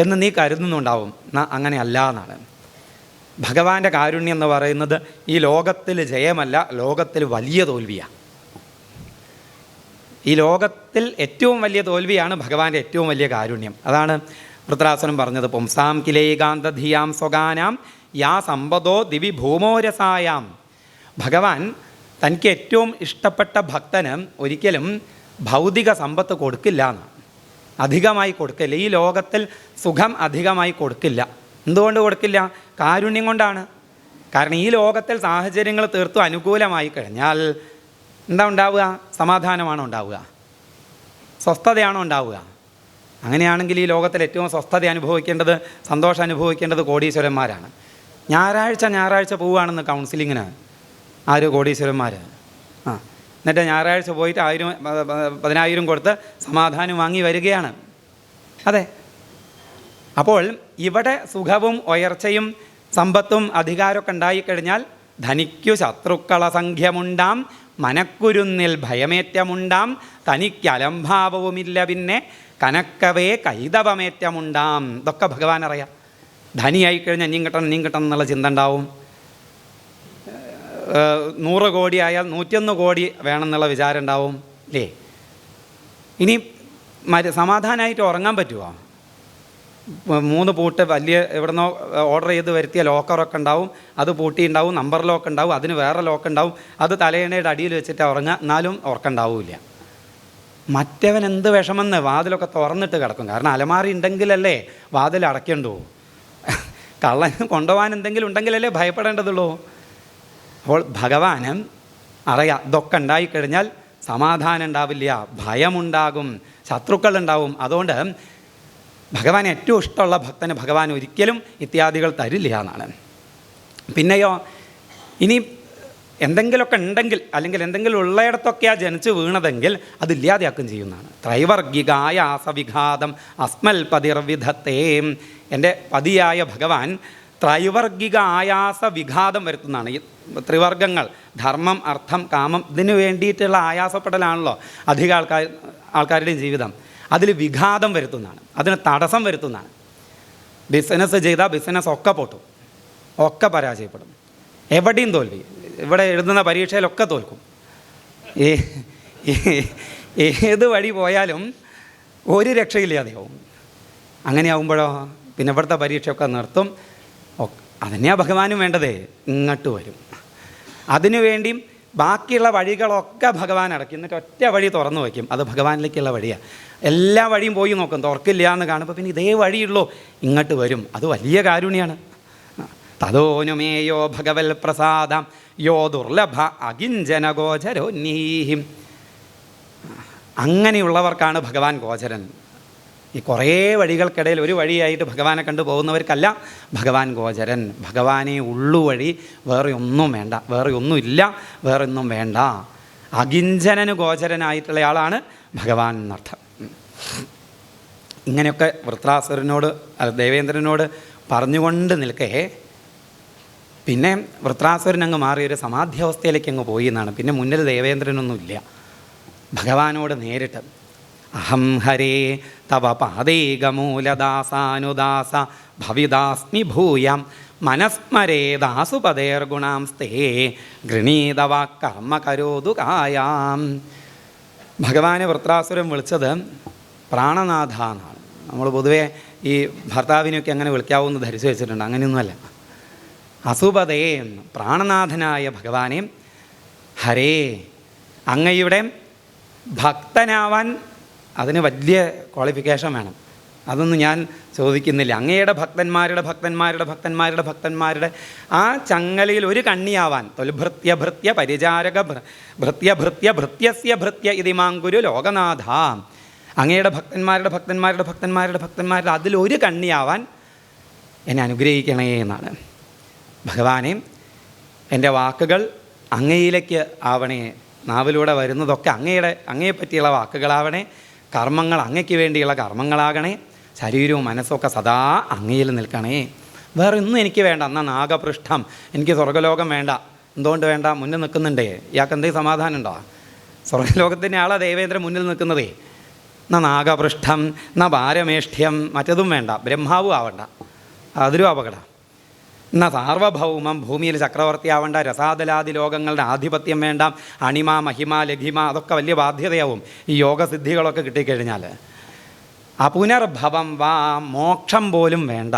S1: എന്ന് നീ കരുതുന്നുണ്ടാവും. അങ്ങനെയല്ല എന്നാണ്. ഭഗവാന്റെ കാരുണ്യം എന്ന് പറയുന്നത് ഈ ലോകത്തിൽ ജയമല്ല, ലോകത്തിൽ വലിയ തോൽവിയാണ്. ഈ ലോകത്തിൽ ഏറ്റവും വലിയ തോൽവിയാണ് ഭഗവാന്റെ ഏറ്റവും വലിയ കാരുണ്യം. അതാണ് വൃത്രാസുരൻ പറഞ്ഞത്, പുംസാം കിലേകാന്തധിയാം സ്വകാനാം യാ സമ്പദോ ദിവി ഭൂമോരസായാം. ഭഗവാൻ തനിക്ക് ഏറ്റവും ഇഷ്ടപ്പെട്ട ഭക്തന് ഒരിക്കലും ഭൗതിക സമ്പത്ത് കൊടുക്കില്ല എന്ന്, അധികമായി കൊടുക്കില്ല. ഈ ലോകത്തിൽ സുഖം അധികമായി കൊടുക്കില്ല. എന്തുകൊണ്ട് കൊടുക്കില്ല? കാരുണ്യം കൊണ്ടാണ്. കാരണം ഈ ലോകത്തിൽ സാഹചര്യങ്ങൾ തീർത്തും അനുകൂലമായി കഴിഞ്ഞാൽ എന്താ ഉണ്ടാവുക? സമാധാനമാണോ ഉണ്ടാവുക? സ്വസ്ഥതയാണോ ഉണ്ടാവുക? അങ്ങനെയാണെങ്കിൽ ഈ ലോകത്തിൽ ഏറ്റവും സ്വസ്ഥത അനുഭവിക്കേണ്ടത്, സന്തോഷം അനുഭവിക്കേണ്ടത് കോടീശ്വരന്മാരാണ്. ഞായറാഴ്ച പോവുകയാണെന്ന് കൗൺസിലിങ്ങിന് ആര്? കോടീശ്വരന്മാർ. എന്നിട്ട് ഞായറാഴ്ച പോയിട്ട് 10,000 കൊടുത്ത് സമാധാനം വാങ്ങി വരികയാണ്. അതെ. അപ്പോൾ ഇവിടെ സുഖവും ഉയർച്ചയും സമ്പത്തും അധികാരമൊക്കെ ഉണ്ടായിക്കഴിഞ്ഞാൽ ധനിക്കു ശത്രുക്കള സംഖ്യമുണ്ടാം, മനക്കുരുന്നിൽ ഭയമേറ്റമുണ്ടാം, തനിക്കലംഭാവവുമില്ല പിന്നെ കനക്കവേ കൈതവമേറ്റമുണ്ടാം. ഇതൊക്കെ ഭഗവാൻ അറിയാം. ധനിയായിക്കഴിഞ്ഞാൽ നീ കിട്ടണം എന്നുള്ള ചിന്ത ഉണ്ടാവും. 100 കോടി ആയാൽ 101 കോടി വേണമെന്നുള്ള വിചാരം ഉണ്ടാവും അല്ലേ? ഇനി സമാധാനമായിട്ട് ഉറങ്ങാൻ പറ്റുമോ? 3 പൂട്ട് വലിയ എവിടുന്നോ ഓർഡർ ചെയ്ത് വരുത്തിയ ലോക്കറൊക്കെ ഉണ്ടാവും, അത് പൂട്ടിയുണ്ടാവും, നമ്പർ ലോക്ക് ഉണ്ടാവും, അതിന് വേറെ ലോക്ക് ഉണ്ടാവും, അത് തലയണയുടെ അടിയിൽ വെച്ചിട്ട് ഉറങ്ങുക, എന്നാലും ഉറക്കമുണ്ടാവില്ല. മറ്റവൻ എന്ത് വിഷമെന്ന് വാതിലൊക്കെ തുറന്നിട്ട് കിടക്കും. കാരണം അലമാറി ഉണ്ടെങ്കിലല്ലേ വാതിൽ അടയ്ക്കണ്ടോ? കള്ളന് കൊണ്ടുപോകാൻ എന്തെങ്കിലും ഉണ്ടെങ്കിലല്ലേ ഭയപ്പെടേണ്ടതുള്ളൂ. അപ്പോൾ ഭഗവാനും അറിയാം ഇതൊക്കെ ഉണ്ടായിക്കഴിഞ്ഞാൽ സമാധാനം ഉണ്ടാവില്ല, ഭയമുണ്ടാകും, ശത്രുക്കളുണ്ടാവും. അതുകൊണ്ട് ഭഗവാൻ ഏറ്റവും ഇഷ്ടമുള്ള ഭക്തന് ഭഗവാൻ ഒരിക്കലും ഇത്യാദികൾ തരില്ല എന്നാണ്. പിന്നെയോ ഇനി എന്തെങ്കിലുമൊക്കെ ഉണ്ടെങ്കിൽ, അല്ലെങ്കിൽ എന്തെങ്കിലും ഉള്ളയിടത്തൊക്കെയാണ് ജനിച്ച് വീണതെങ്കിൽ അതില്ലാതെയാക്കും ചെയ്യുന്നതാണ്. ത്രൈവർഗികായ ആസവിഘാതം അസ്മൽ പതിർവിധത്തേ. എൻ്റെ പതിയായ ഭഗവാൻ ത്രൈവർഗിക ആയാസ വിഘാതം വരുത്തുന്നതാണ്. ഈ ത്രിവർഗങ്ങൾ ധർമ്മം, അർത്ഥം, കാമം, ഇതിന് വേണ്ടിയിട്ടുള്ള ആയാസപ്പെടലാണല്ലോ അധികം ആൾക്കാരുടെയും ജീവിതം. അതിൽ വിഘാതം വരുത്തുന്നതാണ്, അതിന് തടസ്സം വരുത്തുന്നതാണ്. ബിസിനസ് ചെയ്താൽ ബിസിനസ് ഒക്കെ പൊട്ടും, ഒക്കെ പരാജയപ്പെടും, എവിടെയും തോൽവി. ഇവിടെ എഴുതുന്ന പരീക്ഷയിലൊക്കെ തോൽക്കും. ഏത് വഴി പോയാലും ഒരു രക്ഷയില്ലാതെയാവും. അങ്ങനെയാവുമ്പോഴോ പിന്നെ ഇവിടുത്തെ പരീക്ഷയൊക്കെ നിർത്തും. അതന്നെയാണ് ഭഗവാനും വേണ്ടതേ, ഇങ്ങോട്ട് വരും. അതിനുവേണ്ടിയും ബാക്കിയുള്ള വഴികളൊക്കെ ഭഗവാൻ അടക്കി, എന്നിട്ട് ഒറ്റ വഴി തുറന്നു വയ്ക്കും. അത് ഭഗവാനിലേക്കുള്ള വഴിയാണ്. എല്ലാ വഴിയും പോയി നോക്കും, തുറക്കില്ല എന്ന് കാണുമ്പോൾ പിന്നെ ഇതേ വഴിയുള്ളൂ, ഇങ്ങോട്ട് വരും. അത് വലിയ കാരുണ്യാണ്. തതോനുമേയോ ഭഗവൽ പ്രസാദം യോ ദുർലഭ അകിഞ്ചന ഗോചരോന്നീഹിം. അങ്ങനെയുള്ളവർക്കാണ് ഭഗവാൻ ഗോചരൻ. ഈ കുറേ വഴികൾക്കിടയിൽ ഒരു വഴിയായിട്ട് ഭഗവാനെ കണ്ടു പോകുന്നവർക്കല്ല ഭഗവാൻ ഗോചരൻ. ഭഗവാനെ ഉള്ളു വഴി, വേറെ ഒന്നും വേണ്ട, വേറെ ഒന്നുമില്ല, വേറെ ഒന്നും വേണ്ട. അകിഞ്ചനന് ഗോചരനായിട്ടുള്ള ആളാണ് ഭഗവാൻ എന്നർത്ഥം. ഇങ്ങനെയൊക്കെ വൃത്രാസുരനോട് ദേവേന്ദ്രനോട് പറഞ്ഞുകൊണ്ട് നിൽക്കേ പിന്നെ വൃത്രാസുരൻ അങ്ങ് മാറിയൊരു സമാധ്യാവസ്ഥയിലേക്ക് അങ്ങ് പോയി എന്നാണ്. പിന്നെ മുന്നിൽ ദേവേന്ദ്രനൊന്നുമില്ല, ഭഗവാനോട് നേരിട്ട് അഹം ഹരേ തവ പാദൈകമൂലദാസാനുദാസ ഭവിദാസ്മി ഭൂയം മനസ്മരേദാസുപദേർഗുണാംസ്തേ ഗൃണീതവ കർമ്മ കരോതു കായാം. ഭഗവാനെ വൃത്രാസുരൻ വിളിച്ചത് പ്രാണനാഥ എന്നാണ്. നമ്മൾ പൊതുവേ ഈ ഭർത്താവിനെയൊക്കെ അങ്ങനെ വിളിക്കാവൂന്ന് ധരിച്ചു വെച്ചിട്ടുണ്ട്. അങ്ങനെയൊന്നുമല്ല. അസുപതേ പ്രാണനാഥനായ ഭഗവാനെ ഹരേ, അങ്ങയുടെ ഭക്തനാവാൻ അതിന് വലിയ ക്വാളിഫിക്കേഷൻ വേണം. അതൊന്നും ഞാൻ ചോദിക്കുന്നില്ല. അങ്ങയുടെ ഭക്തന്മാരുടെ ആ ചങ്ങലയിൽ ഒരു കണ്ണിയാവാൻ തൊൽഭൃത്യ പരിചാരക ഭൃത്യസ്യ ഭൃത്യ ഇതിമാങ്കുരു ലോകനാഥ. അങ്ങയുടെ ഭക്തന്മാരുടെ അതിലൊരു കണ്ണിയാവാൻ എന്നെ അനുഗ്രഹിക്കണേ എന്നാണ്. ഭഗവാനെ, എൻ്റെ വാക്കുകൾ അങ്ങയിലേക്ക് ആവണേ, നാവിലൂടെ വരുന്നതൊക്കെ അങ്ങയെപ്പറ്റിയുള്ള വാക്കുകളാവണേ, കർമ്മങ്ങൾ അങ്ങയ്ക്ക് വേണ്ടിയുള്ള കർമ്മങ്ങളാകണേ, ശരീരവും മനസ്സൊക്കെ സദാ അങ്ങയിൽ നിൽക്കണേ. വേറെ ഒന്നും എനിക്ക് വേണ്ട. എന്നാൽ നാഗപൃഷ്ഠം, എനിക്ക് സ്വർഗ്ഗലോകം വേണ്ട. എന്തുകൊണ്ട് വേണ്ട? മുന്നിൽ നിൽക്കുന്നുണ്ടേ. ഇയാൾക്ക് എന്തെങ്കിലും സമാധാനം ഉണ്ടോ? സ്വർഗ്ഗലോകത്തിൻ്റെ ആളാണ് ദേവേന്ദ്രൻ മുന്നിൽ നിൽക്കുന്നതേ. എന്നാൽ നാഗപൃഷ്ഠം, എന്നാൽ പാരമേഷ്ഠ്യം, മറ്റതും വേണ്ട. ബ്രഹ്മാവും ആവണ്ട, അതൊരു അപകടം. എന്നാൽ സാർവഭൗമം, ഭൂമിയിൽ ചക്രവർത്തി ആവേണ്ട. രസാതലാദി ലോകങ്ങളുടെ ആധിപത്യം വേണ്ട. അണിമ, മഹിമ, ലഘിമ, അതൊക്കെ വലിയ ബാധ്യതയാവും ഈ യോഗസിദ്ധികളൊക്കെ കിട്ടിക്കഴിഞ്ഞാൽ. അപുനർഭവം വാ, മോക്ഷം പോലും വേണ്ട.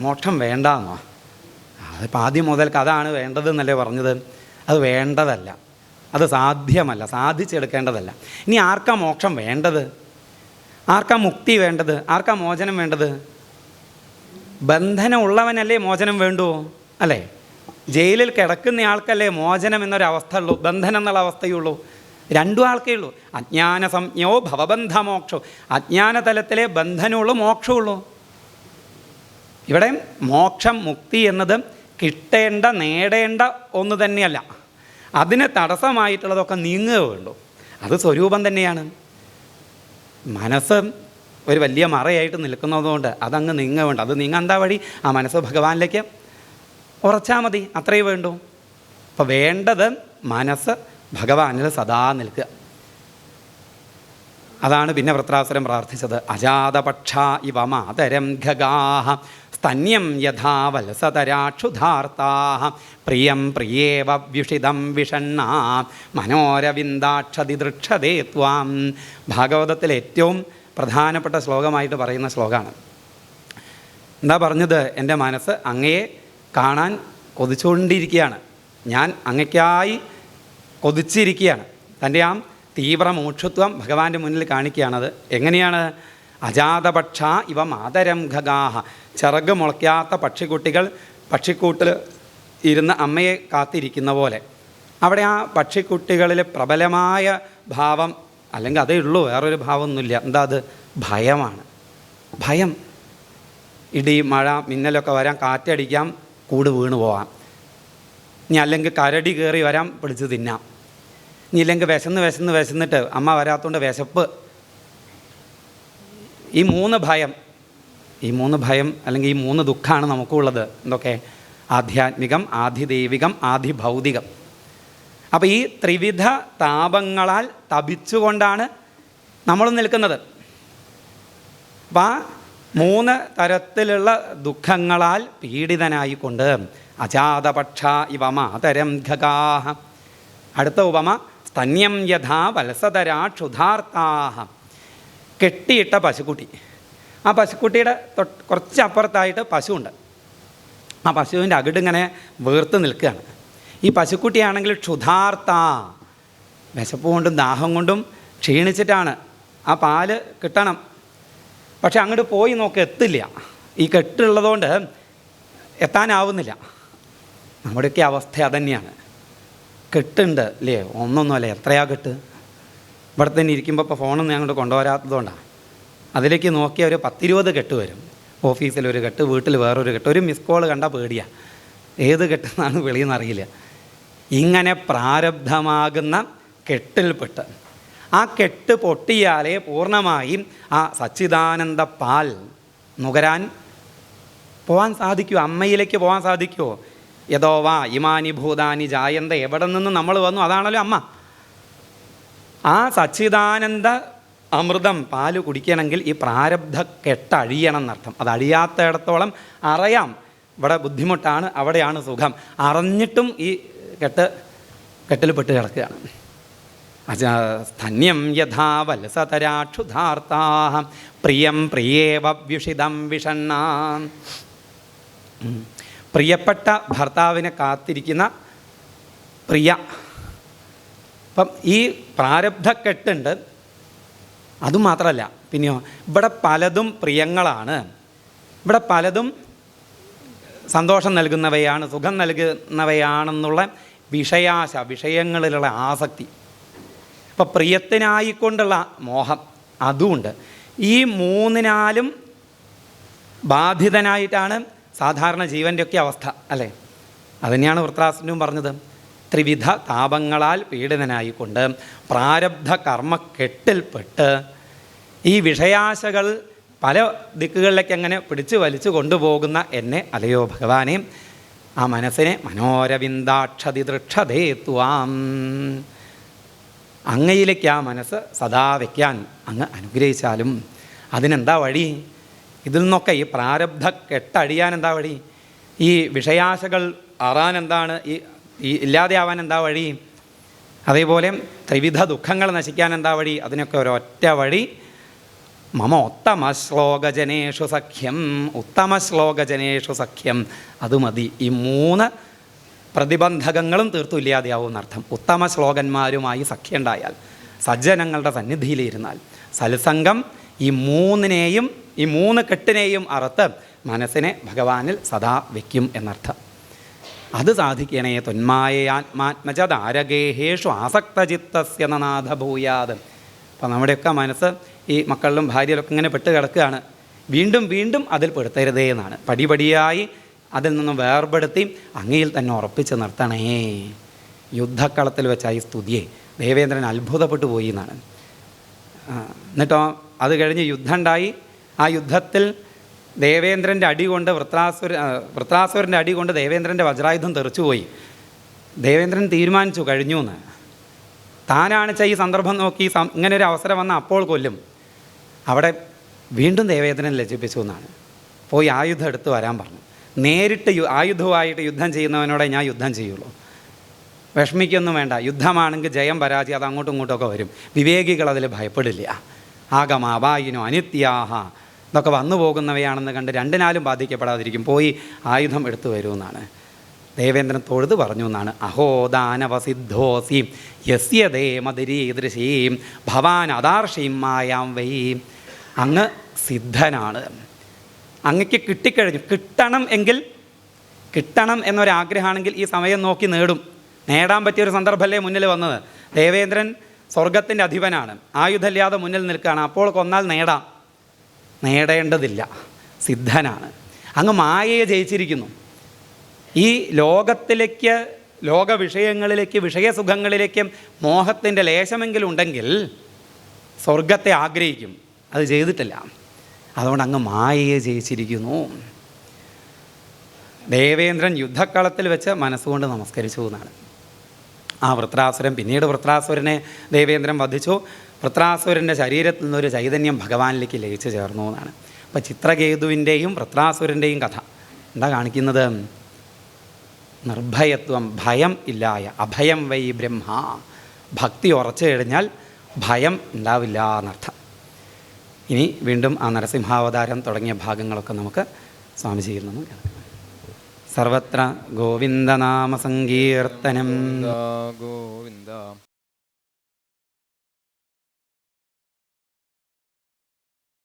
S1: മോക്ഷം വേണ്ടെന്നോ? അതിപ്പോൾ ആദ്യം മുതൽക്ക് അതാണ് വേണ്ടതെന്നല്ലേ പറഞ്ഞത്. അത് വേണ്ടതല്ല, അത് സാധ്യമല്ല, സാധിച്ചെടുക്കേണ്ടതല്ല. ഇനി ആർക്കാ മോക്ഷം വേണ്ടത്? ആർക്കാ മുക്തി വേണ്ടത്? ആർക്കാ മോചനം വേണ്ടത്? ബന്ധനം ഉള്ളവനല്ലേ മോചനം വേണ്ടൂ, അല്ലേ? ജയിലിൽ കിടക്കുന്ന ആൾക്കല്ലേ മോചനം എന്നൊരവസ്ഥ ഉള്ളൂ, ബന്ധനം എന്നുള്ള അവസ്ഥയുള്ളൂ. രണ്ടും ആൾക്കേ ഉള്ളൂ. അജ്ഞാന സംജ്ഞോ ഭവബന്ധമോക്ഷോ. അജ്ഞാന തലത്തിലെ ബന്ധനമുള്ളൂ, മോക്ഷമുള്ളൂ. ഇവിടെ മോക്ഷം, മുക്തി എന്നത് കിട്ടേണ്ട, നേടേണ്ട ഒന്ന് തന്നെയല്ല. അതിന് തടസ്സമായിട്ടുള്ളതൊക്കെ നീങ്ങുക വേണ്ടു. അത് സ്വരൂപം തന്നെയാണ്. മനസ്സ് ഒരു വലിയ മറയായിട്ട് നിൽക്കുന്നതുകൊണ്ട് അതങ്ങ് നീങ്ങ വേണ്ട. അത് നീങ്ങാൻ എന്താ വഴി? ആ മനസ്സ് ഭഗവാനിലേക്ക് ഉറച്ചാൽ മതി, അത്രയേ വേണ്ടൂ. അപ്പോൾ വേണ്ടത് മനസ്സ് ഭഗവാനിൽ സദാ നിൽക്കുക. അതാണ് പിന്നെ വൃത്രാസുരൻ പ്രാർത്ഥിച്ചത്. അജാതപക്ഷ ഇവ മാതരം ഖഗാഃ സ്തന്യം യഥാ വത്സതരാക്ഷുധാർത്താഃ പ്രിയം പ്രിയേവ വ്യുഷിതം വിഷണ്ണാ മനോരവിന്ദാക്ഷതി ദൃക്ഷതേ ത്വാം. ഭാഗവതത്തിലെ ഏറ്റവും പ്രധാനപ്പെട്ട ശ്ലോകമായിട്ട് പറയുന്ന ശ്ലോകമാണ്. എന്താ പറഞ്ഞത്? എൻ്റെ മനസ്സ് അങ്ങയെ കാണാൻ കൊതിച്ചുകൊണ്ടിരിക്കുകയാണ്, ഞാൻ അങ്ങയ്ക്കായി കൊതിച്ചിരിക്കുകയാണ്. തൻ്റെ ആ തീവ്ര മോക്ഷത്വം ഭഗവാന്റെ മുന്നിൽ കാണിക്കുകയാണത്. എങ്ങനെയാണ്? അജാതപക്ഷ ഇവ മാതരം ഖഗാഃ, ചിറക് മുളയ്ക്കാത്ത പക്ഷിക്കുട്ടികൾ പക്ഷിക്കൂട്ടിൽ ഇരുന്ന് അമ്മയെ കാത്തിരിക്കുന്ന പോലെ. അവിടെ ആ പക്ഷിക്കുട്ടികളിൽ പ്രബലമായ ഭാവം, അല്ലെങ്കിൽ അതേ ഉള്ളൂ, വേറൊരു ഭാവമൊന്നുമില്ല. എന്താ അത്? ഭയമാണ്. ഭയം. ഇടി, മഴ, മിന്നലൊക്കെ വരാം, കാറ്റടിക്കാം, കൂട് വീണു പോവാം. ഇനി അല്ലെങ്കിൽ കരടി കയറി വരാം, പിടിച്ച് തിന്നാം. ഇനി ഇല്ലെങ്കിൽ വിശന്നിട്ട് അമ്മ വരാത്തതുകൊണ്ട് വിശപ്പ്. ഈ മൂന്ന് ഭയം അല്ലെങ്കിൽ ഈ മൂന്ന് ദുഃഖമാണ് നമുക്കുള്ളത്. എന്തൊക്കെ? ആധ്യാത്മികം, ആധിദൈവികം, ആധിഭൗതികം. അപ്പോൾ ഈ ത്രിവിധ താപങ്ങളാൽ തപിച്ചുകൊണ്ടാണ് നമ്മൾ നിൽക്കുന്നത്. അപ്പം ആ മൂന്ന് തരത്തിലുള്ള ദുഃഖങ്ങളാൽ പീഡിതനായിക്കൊണ്ട് അജാതപക്ഷ ഇവ മാതരം ഖഗാഃ. അടുത്ത ഉപമ സ്തന്യം യഥാ വത്സതരാക്ഷുധാർത്താഃ. കെട്ടിയിട്ട പശുക്കുട്ടി. ആ പശുക്കുട്ടിയുടെ കുറച്ച് അപ്പുറത്തായിട്ട് പശുവുണ്ട്. ആ പശുവിൻ്റെ അകിടിങ്ങനെ വീർത്ത് നിൽക്കുകയാണ്. ഈ പശുക്കുട്ടിയാണെങ്കിൽ ക്ഷുധാർത്ത, വിശപ്പ് കൊണ്ടും ദാഹം കൊണ്ടും ക്ഷീണിച്ചിട്ടാണ്. ആ പാല് കിട്ടണം, പക്ഷെ അങ്ങോട്ട് പോയി നോക്കി എത്തില്ല. ഈ കെട്ടുള്ളതുകൊണ്ട് എത്താനാവുന്നില്ല. നമ്മുടെയൊക്കെ അവസ്ഥ അതന്നെയാണ്. കെട്ടുണ്ട് അല്ലേ? ഒന്നൊന്നുമല്ലേ, എത്രയാ കെട്ട്. ഇവിടെ തന്നെ ഇരിക്കുമ്പോൾ ഇപ്പോൾ ഫോണൊന്നും ഞങ്ങോട്ട് കൊണ്ടുവരാത്തതുകൊണ്ടാണ്. അതിലേക്ക് നോക്കിയാൽ ഒരു 10-20 കെട്ട് വരും. ഓഫീസിലൊരു കെട്ട്, വീട്ടിൽ വേറൊരു കെട്ട്. ഒരു മിസ് കോൾ കണ്ടാൽ പേടിയാണ്, ഏത് കെട്ടെന്നാണ് വെളിയെന്ന് അറിയില്ല. ഇങ്ങനെ പ്രാരബ്ധമാകുന്ന കെട്ടിൽപ്പെട്ട് ആ കെട്ട് പൊട്ടിയാലേ പൂർണ്ണമായും ആ സച്ചിദാനന്ദ പാൽ നുകരാൻ പോകാൻ സാധിക്കുമോ? അമ്മയിലേക്ക് പോകാൻ സാധിക്കുമോ? യഥോ വാ ഇമാനി ഭൂതാനി ജായന്ത, എവിടെ നിന്ന് നമ്മൾ വന്നു അതാണല്ലോ അമ്മ. ആ സച്ചിദാനന്ദ അമൃതം പാല് കുടിക്കണമെങ്കിൽ ഈ പ്രാരബ്ധ കെട്ടഴിയണം എന്നർത്ഥം. അത് അഴിയാത്തയിടത്തോളം അറിയാം ഇവിടെ ബുദ്ധിമുട്ടാണ്, അവിടെയാണ് സുഖം. അറിഞ്ഞിട്ടും ഈ കെട്ടിൽ പെട്ട് കിടക്കുകയാണ്. സ്തന്യം യഥാ വത്സതരാക്ഷുധാർത്താഃ പ്രിയം പ്രിയേവ വ്യുഷിതം വിഷണ്ണാ. പ്രിയപ്പെട്ട ഭർത്താവിനെ കാത്തിരിക്കുന്ന പ്രിയ. അപ്പം ഈ പ്രാരബ്ധക്കെട്ടുണ്ട്. അതുമാത്രമല്ല, പിന്നെയോ ഇവിടെ പലതും പ്രിയങ്ങളാണ്, ഇവിടെ പലതും സന്തോഷം നൽകുന്നവയാണ്, സുഖം നൽകുന്നവയാണെന്നുള്ള വിഷയങ്ങളിലുള്ള ആസക്തി. ഇപ്പം പ്രിയത്തിനായിക്കൊണ്ടുള്ള മോഹം അതുമുണ്ട്. ഈ മൂന്നിനാലും ബാധിതനായിട്ടാണ് സാധാരണ ജീവൻ്റെയൊക്കെ അവസ്ഥ അല്ലേ? അതുതന്നെയാണ് വൃത്രാസുരനും പറഞ്ഞത്. ത്രിവിധ താപങ്ങളാൽ പീഡിതനായിക്കൊണ്ട് പ്രാരബ്ധ കർമ്മക്കെട്ടിൽപ്പെട്ട് ഈ വിഷയാശകൾ പല ദിക്കുകളിലേക്ക് അങ്ങനെ പിടിച്ചു വലിച്ചു കൊണ്ടുപോകുന്ന എന്നെ അലയോ ഭഗവാനെ, ആ മനസ്സിനെ മനോരവിന്ദാക്ഷതി ദൃക്ഷതേ ത്വാം, അങ്ങയിലേക്ക് ആ മനസ്സ് സദാ വയ്ക്കാൻ അങ്ങ് അനുഗ്രഹിച്ചാലും അതിനെന്താ വഴി? ഇതിൽ നിന്നൊക്കെ ഈ പ്രാരബ്ധ കെട്ടഴിയാൻ എന്താ വഴി? ഈ വിഷയാശകൾ അറാൻ എന്താണ്? ഈ ഇല്ലാതെയാവാൻ എന്താ വഴി? അതേപോലെ ത്രിവിധ ദുഃഖങ്ങൾ നശിക്കാൻ എന്താ വഴി? അതിനൊക്കെ ഒരൊറ്റ വഴി, മമ ഉത്തമശ്ലോകജനേഷു സഖ്യം, ഉത്തമശ്ലോകജനേഷു സഖ്യം. അത് മതി. ഈ മൂന്ന് പ്രതിബന്ധകങ്ങളും തീർത്തും ഇല്ലാതെയാവും എന്നർത്ഥം. ഉത്തമ ശ്ലോകന്മാരുമായി സഖ്യം ഉണ്ടായാൽ, സജ്ജനങ്ങളുടെ സന്നിധിയിലിരുന്നാൽ, സത്സംഗം ഈ മൂന്നിനെയും ഈ മൂന്ന് കെട്ടിനെയും അറുത്ത് മനസ്സിനെ ഭഗവാനിൽ സദാ വയ്ക്കും എന്നർത്ഥം. അത് സാധിക്കണേ തൊന്മായാത്മാത്മജ താരകേഹേഷു ആസക്തചിത്തസ്യ നനാഥ ഭൂയാത്. അപ്പം നമ്മുടെയൊക്കെ മനസ്സ് ഈ മക്കളിലും ഭാര്യയിലൊക്കെ ഇങ്ങനെ പെട്ട് കിടക്കുകയാണ്. വീണ്ടും വീണ്ടും അതിൽ പെടുത്തരുതേ എന്നാണ്. പടിപടിയായി അതിൽ നിന്നും വേർപെടുത്തി അങ്ങയിൽ തന്നെ ഉറപ്പിച്ച് നിർത്തണേ. യുദ്ധക്കളത്തിൽ വെച്ചാൽ ഈ സ്തുതിയെ ദേവേന്ദ്രൻ അത്ഭുതപ്പെട്ടു പോയി എന്നാണ്. എന്നിട്ടോ അത് കഴിഞ്ഞ് യുദ്ധം ഉണ്ടായി. ആ യുദ്ധത്തിൽ ദേവേന്ദ്രൻ്റെ അടി കൊണ്ട് വൃത്രാസുരൻ്റെ അടി കൊണ്ട് ദേവേന്ദ്രൻ്റെ വജ്രായുധം തെറിച്ചുപോയി. ദേവേന്ദ്രൻ തീരുമാനിച്ചു കഴിഞ്ഞു എന്ന്. താനാണിച്ച ഈ സന്ദർഭം നോക്കി ഇങ്ങനെ ഒരു അവസരം വന്നാൽ അപ്പോൾ കൊല്ലും. അവിടെ വീണ്ടും ദേവേന്ദ്രൻ ലജ്ജിപ്പിച്ചു എന്നാണ്. പോയി ആയുധം എടുത്ത് വരാൻ പറഞ്ഞു. നേരിട്ട് ആയുധമായിട്ട് യുദ്ധം ചെയ്യുന്നവനോടെ ഞാൻ യുദ്ധം ചെയ്യുള്ളൂ. വിഷമിക്കൊന്നും വേണ്ട, യുദ്ധമാണെങ്കിൽ ജയം പരാജയം അത് അങ്ങോട്ടും ഇങ്ങോട്ടുമൊക്കെ വരും. വിവേകികൾ അതിൽ ഭയപ്പെടില്ല. ആഗമ അപായിനോ അനിത്യാഹ ഇതൊക്കെ വന്നു പോകുന്നവയാണെന്ന് കണ്ട് രണ്ടിനാലും ബാധിക്കപ്പെടാതിരിക്കും. പോയി ആയുധം എടുത്തു വരുമെന്നാണ്. ദേവേന്ദ്രൻ തൊഴുത് പറഞ്ഞു എന്നാണ്. അഹോ ദാനവസിദ്ധോസീം യസ്യതേ മതിരീദൃശീം ഭവാൻ അദാർഷീം മായാം വൈ. അങ്ങ് സിദ്ധനാണ്, അങ്ങക്ക് കിട്ടിക്കഴിഞ്ഞു. കിട്ടണം എന്നൊരാഗ്രഹമാണെങ്കിൽ ഈ സമയം നോക്കി നേടാൻ പറ്റിയൊരു സന്ദർഭമല്ലേ മുന്നിൽ വന്നത്. ദേവേന്ദ്രൻ സ്വർഗത്തിൻ്റെ അധിപനാണ്, ആയുധമില്ലാതെ മുന്നിൽ നിൽക്കുകയാണ്. അപ്പോൾ കൊന്നാൽ നേടേണ്ടതില്ല, സിദ്ധനാണ്. അങ്ങ് മായയെ ജയിച്ചിരിക്കുന്നു. ഈ ലോക വിഷയങ്ങളിലേക്ക്, വിഷയസുഖങ്ങളിലേക്ക് മോഹത്തിൻ്റെ ലേശമെങ്കിലും ഉണ്ടെങ്കിൽ സ്വർഗത്തെ ആഗ്രഹിക്കും. അത് ചെയ്തിട്ടില്ല. അതുകൊണ്ട് അങ്ങ് മായയെ ജയിച്ചിരിക്കുന്നു. ദേവേന്ദ്രൻ യുദ്ധക്കളത്തിൽ വെച്ച് മനസ്സുകൊണ്ട് നമസ്കരിച്ചു എന്നാണ്. ആ വൃത്രാസുരൻ, പിന്നീട് വൃത്രാസുരനെ ദേവേന്ദ്രൻ വധിച്ചു. വൃത്രാസുരൻ്റെ ശരീരത്തിൽ നിന്നൊരു ചൈതന്യം ഭഗവാനിലേക്ക് ലയിച്ചു ചേർന്നു എന്നാണ്. അപ്പോൾ ചിത്രകേതുവിൻ്റെയും വൃത്രാസുരൻ്റെയും കഥ എന്താ കാണിക്കുന്നത്? നിർഭയത്വം, ഭയം ഇല്ലായ, അഭയം വൈ ബ്രഹ്മ. ഭക്തി ഉറച്ചു കഴിഞ്ഞാൽ ഭയം ഉണ്ടാവില്ല എന്നർത്ഥം. ഇനി വീണ്ടും ആ നരസിംഹാവതാരം തുടങ്ങിയ ഭാഗങ്ങളൊക്കെ നമുക്ക് സ്വാമിജിയിൽ നിന്നും കേൾക്കാം. സർവത്ര ഗോവിന്ദനാമ സങ്കീർത്തനം.
S2: ഗോവിന്ദ.